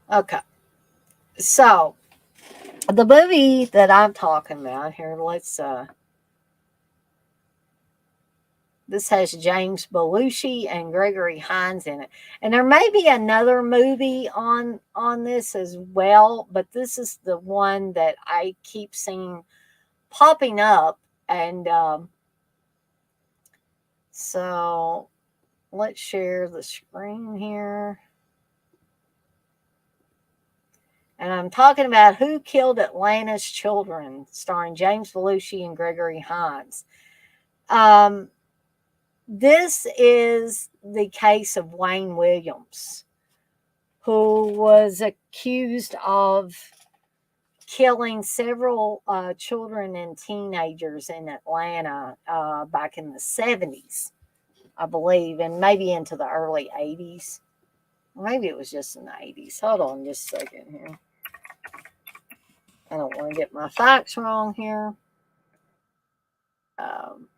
Okay. So, the movie that I'm talking about here, this has James Belushi and Gregory Hines in it. And there may be another movie on this as well, but this is the one that I keep seeing popping up. And so let's share the screen here. And I'm talking about Who Killed Atlanta's Children, starring James Belushi and Gregory Hines. This is the case of Wayne Williams. who was accused of killing several children and teenagers in Atlanta back in the 70s, I believe, and maybe into the early 80s. Maybe it was just in the 80s. Hold on just a second here. I don't want to get my facts wrong here. Um,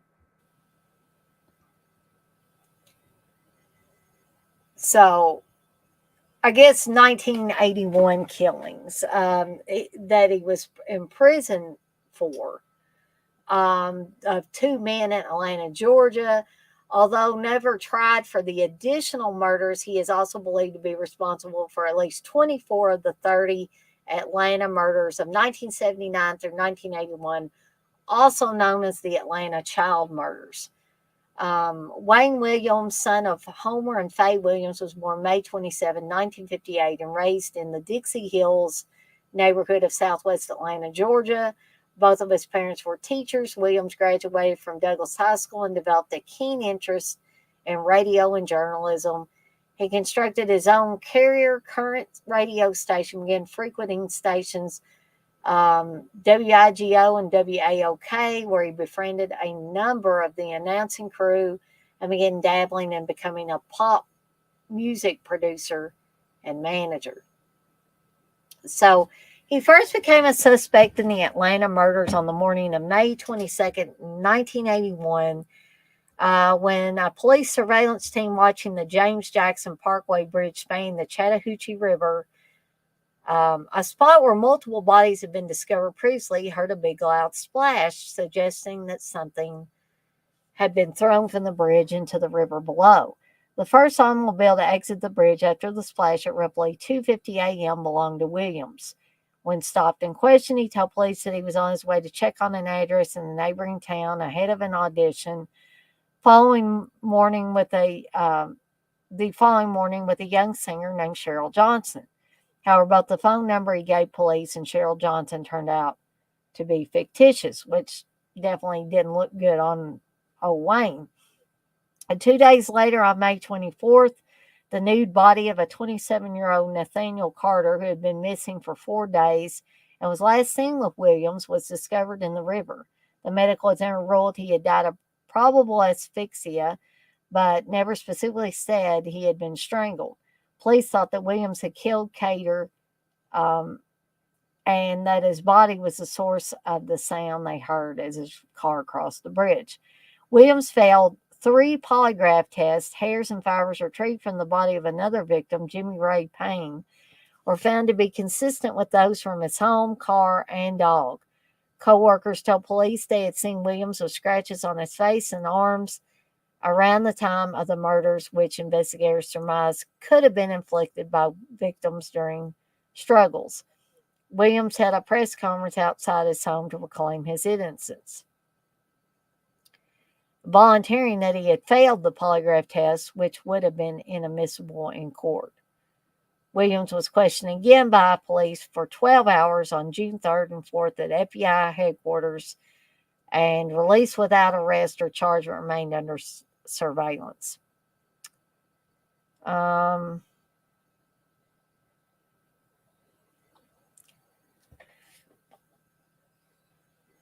so I guess 1981 killings that he was in prison for, of two men in Atlanta, Georgia. Although never tried for the additional murders, he is also believed to be responsible for at least 24 of the 30 Atlanta murders of 1979 through 1981, also known as the Atlanta child murders. Wayne Williams, son of Homer and Faye Williams, was born May 27, 1958, and raised in the Dixie Hills neighborhood of southwest Atlanta, Georgia. Both of his parents were teachers. Williams graduated from Douglas High School and developed a keen interest in radio and journalism. He constructed his own carrier current radio station, began frequenting stations WIGO and WAOK, where he befriended a number of the announcing crew and began dabbling in becoming a pop music producer and manager. So he first became a suspect in the Atlanta murders on the morning of May 22nd, 1981, when a police surveillance team watching the James Jackson Parkway Bridge spanning the Chattahoochee River, a spot where multiple bodies had been discovered previously, heard a big loud splash, suggesting that something had been thrown from the bridge into the river below. The first automobile to exit the bridge after the splash at roughly 2:50 a.m. belonged to Williams. When stopped and questioned, he told police that he was on his way to check on an address in the neighboring town ahead of an audition. Following morning with a the following morning with a young singer named Cheryl Johnson. However, both the phone number he gave police and Cheryl Johnson turned out to be fictitious, which definitely didn't look good on old Wayne. And 2 days later, on May 24th, the nude body of a 27-year-old Nathaniel Carter, who had been missing for 4 days and was last seen with Williams, was discovered in the river. The medical examiner ruled he had died of probable asphyxia, but never specifically said he had been strangled. Police thought that Williams had killed Cater, and that his body was the source of the sound they heard as his car crossed the bridge. Williams failed 3 polygraph tests. Hairs and fibers retrieved from the body of another victim, Jimmy Ray Payne, were found to be consistent with those from his home, car, and dog. Co-workers told police they had seen Williams with scratches on his face and arms around the time of the murders, which investigators surmised could have been inflicted by victims during struggles. Williams had a press conference outside his home to proclaim his innocence, volunteering that he had failed the polygraph test, which would have been inadmissible in court. Williams was questioned again by police for 12 hours on June 3rd and 4th at FBI headquarters and released without arrest or charge, but remained under surveillance.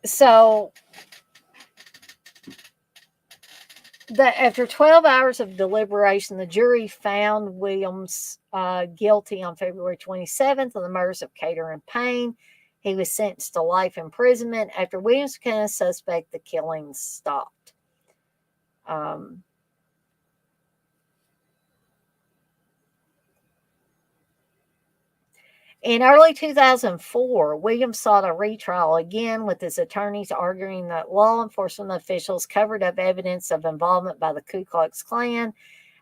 So after 12 hours of deliberation, the jury found Williams guilty on February 27th of the murders of Cater and Payne. He was sentenced to life imprisonment. After Williams became a suspect, the killings stopped. In early 2004, Williams sought a retrial again, with his attorneys arguing that law enforcement officials covered up evidence of involvement by the Ku Klux Klan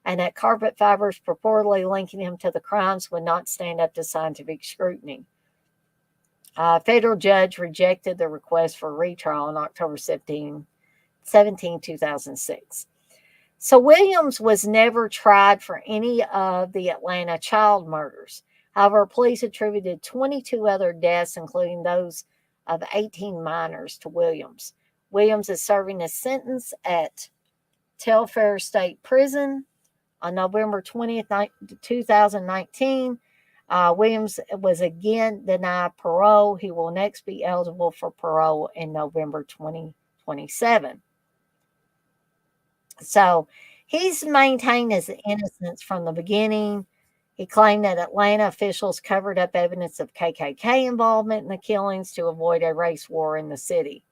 and that carpet fibers purportedly linking him to the crimes would not stand up to scientific scrutiny. A federal judge rejected the request for retrial on October 17, 2006. So Williams was never tried for any of the Atlanta child murders. However, police attributed 22 other deaths, including those of 18 minors, to Williams. Williams is serving his sentence at Telfair State Prison on November 20th, 2019. Williams was again denied parole. He will next be eligible for parole in November 2027. So he's maintained his innocence from the beginning. He claimed that Atlanta officials covered up evidence of KKK involvement in the killings to avoid a race war in the city.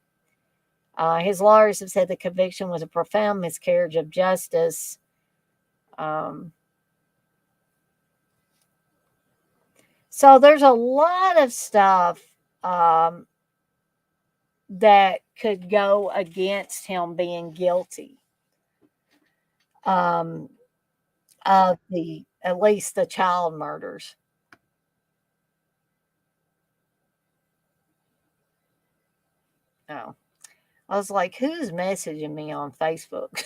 His lawyers have said the conviction was a profound miscarriage of justice. Um, so there's a lot of stuff um, that could go against him being guilty um, of the at least the child murders. Oh, I was like, who's messaging me on Facebook?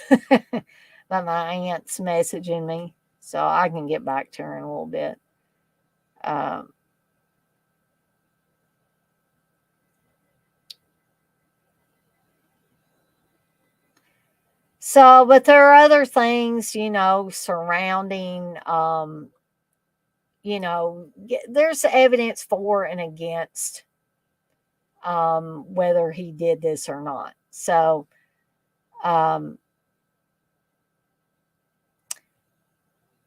But my aunt's messaging me, so I can get back to her in a little bit. Um, so, but there are other things, surrounding, there's evidence for and against whether he did this or not. Um,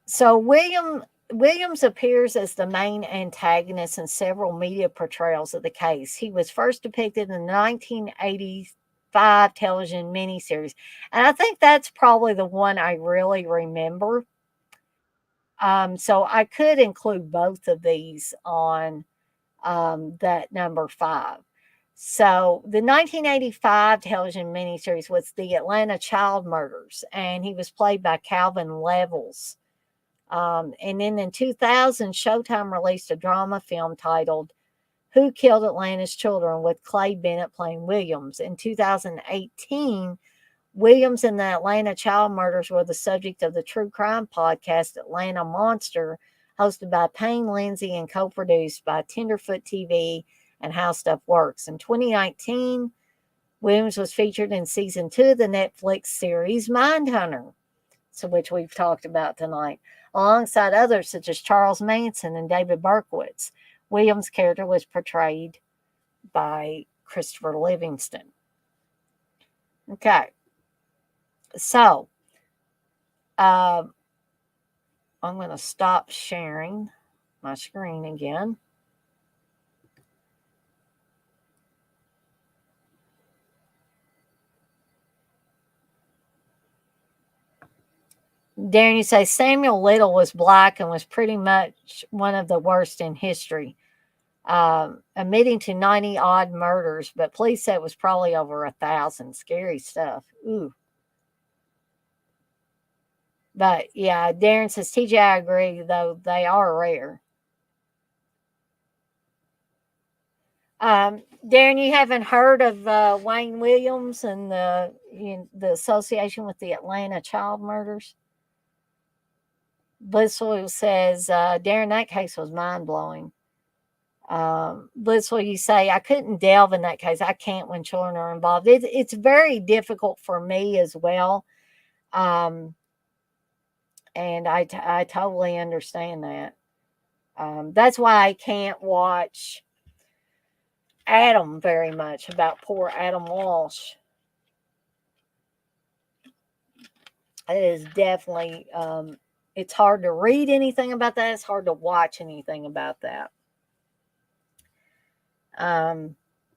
so Williams appears as the main antagonist in several media portrayals of the case. He was first depicted in the 1985 television miniseries, and I think that's probably the one I really remember. So I could include both of these on that number five. So the 1985 television miniseries was the Atlanta Child Murders, and he was played by Calvin Levels. And then in 2000, Showtime released a drama film titled Who Killed Atlanta's Children with Clay Bennett playing Williams. In 2018, Williams and the Atlanta child murders were the subject of the true crime podcast Atlanta Monster, hosted by Payne Lindsay and co produced by Tenderfoot TV and How Stuff Works. In 2019, Williams was featured in season 2 of the Netflix series Mindhunter, so which we've talked about tonight, alongside others such as Charles Manson and David Berkowitz. Williams' character was portrayed by Christopher Livingston. Okay, so I'm going to stop sharing my screen again. Darren, you say Samuel Little was black and was pretty much one of the worst in history, admitting to 90 odd murders, but police said it was probably over 1,000. Scary stuff. Ooh. But yeah, Darren says, TJ, I agree, though they are rare. Darren, you haven't heard of Wayne Williams and the association with the Atlanta child murders? Blissful says, Darren, that case was mind blowing. Blissful, you say, I couldn't delve in that case. I can't when children are involved. It's very difficult for me as well. And I totally understand that. That's why I can't watch Adam very much, about poor Adam Walsh. It is definitely, it's hard to read anything about that. It's hard to watch anything about that.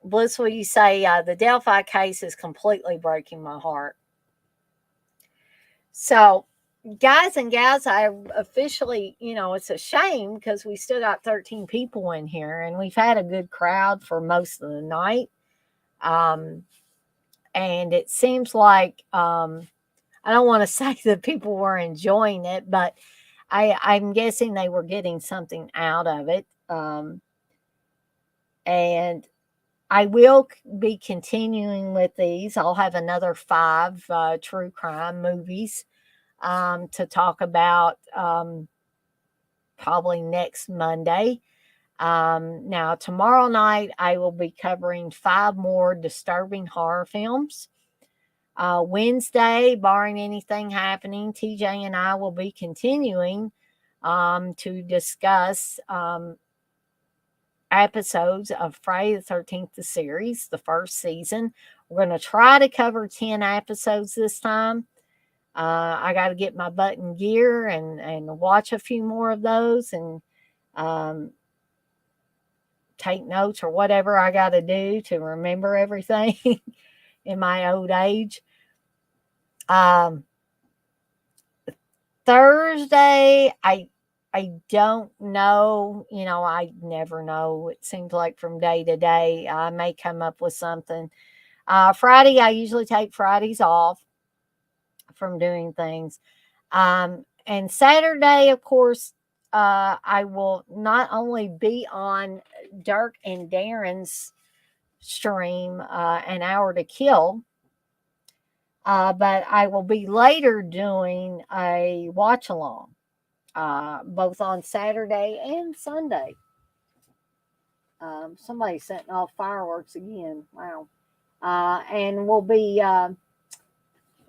Blissful, you say, the Delphi case is completely breaking my heart. So, guys and gals, I officially, it's a shame because we still got 13 people in here and we've had a good crowd for most of the night. And it seems like, I don't want to say that people were enjoying it, but I'm guessing they were getting something out of it. And I will be continuing with these. I'll have another 5 true crime movies to talk about probably next Monday. Now, tomorrow night, I will be covering 5 more disturbing horror films. Wednesday, barring anything happening, TJ and I will be continuing to discuss episodes of Friday the 13th, the series, the first season. We're going to try to cover 10 episodes this time. I got to get my butt in gear and watch a few more of those and um, take notes or whatever I got to do to remember everything in my old age. Um, Thursday, I don't know. I never know. It seems like from day to day, I may come up with something. Friday, I usually take Fridays off from doing things. And Saturday, of course, I will not only be on Dirk and Darren's stream, An Hour to Kill, but I will be later doing a watch along, both on Saturday and Sunday. Somebody's setting off fireworks again. Wow. And it'll be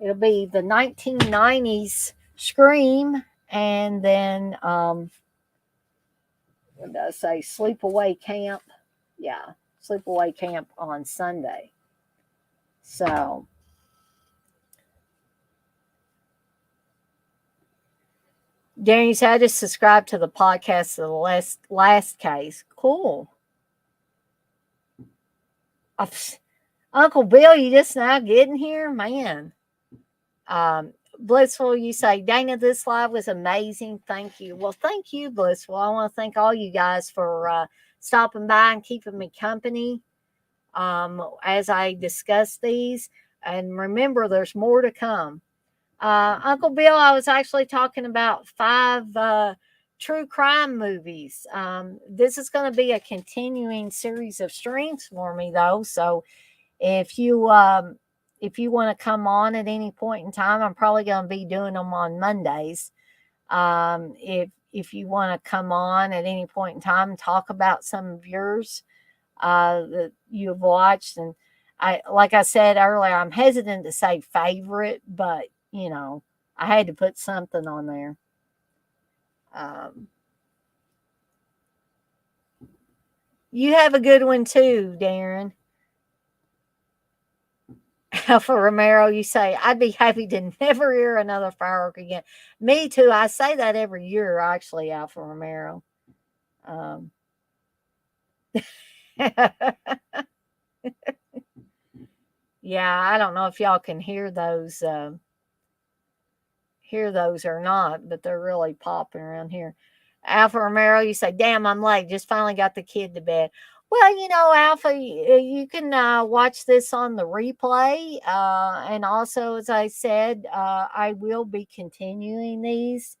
the 1990s Scream, and then, what did I say? Sleepaway Camp. Yeah, Sleepaway Camp on Sunday. So, Danny said, I just subscribed to the podcast of the last case. Cool. Uncle Bill, you just now getting here? Man. Blissful, you say, Dana, this live was amazing. Thank you. Well, thank you, Blissful. I want to thank all you guys for stopping by and keeping me company as I discuss these. And remember, there's more to come. Uncle Bill, I was actually talking about 5 true crime movies. This is going to be a continuing series of streams for me, though. So if you want to come on at any point in time, I'm probably going to be doing them on Mondays. If you want to come on at any point in time and talk about some of yours that you've watched, and like I said earlier, I'm hesitant to say favorite, but I had to put something on there. You have a good one too, Darren. Alpha Romero, you say, I'd be happy to never hear another firework again. Me too. I say that every year, actually, Alpha Romero. Yeah, I don't know if y'all can hear those or not, but they're really popping around here. Alpha Romero, you say, damn, I'm late. Just finally got the kid to bed. Well, Alpha, you can watch this on the replay. And also, as I said, I will be continuing these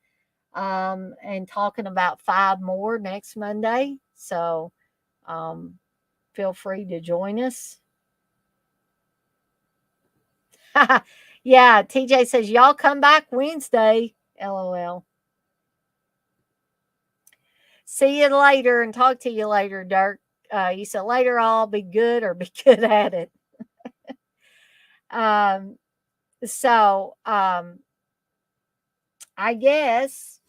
and talking about 5 more next Monday. So feel free to join us. Yeah, TJ says, y'all come back Wednesday. LOL. See you later and talk to you later, Dirk. You said later I'll be good or be good at it. So I guess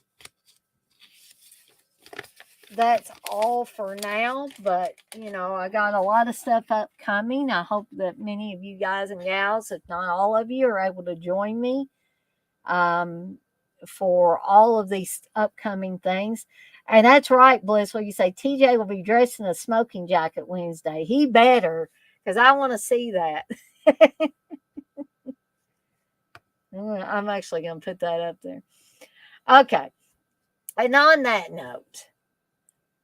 that's all for now, but I got a lot of stuff upcoming. I hope that many of you guys and gals, if not all of you, are able to join me for all of these upcoming things. And that's right, Bliss. What you say, TJ will be dressed in a smoking jacket Wednesday. He better, because I want to see that. I'm actually going to put that up there. Okay. And on that note,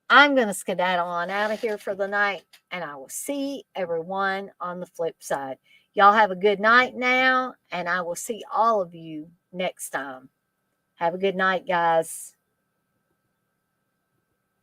I'm going to skedaddle on out of here for the night, and I will see everyone on the flip side. Y'all have a good night now, and I will see all of you next time. Have a good night, guys.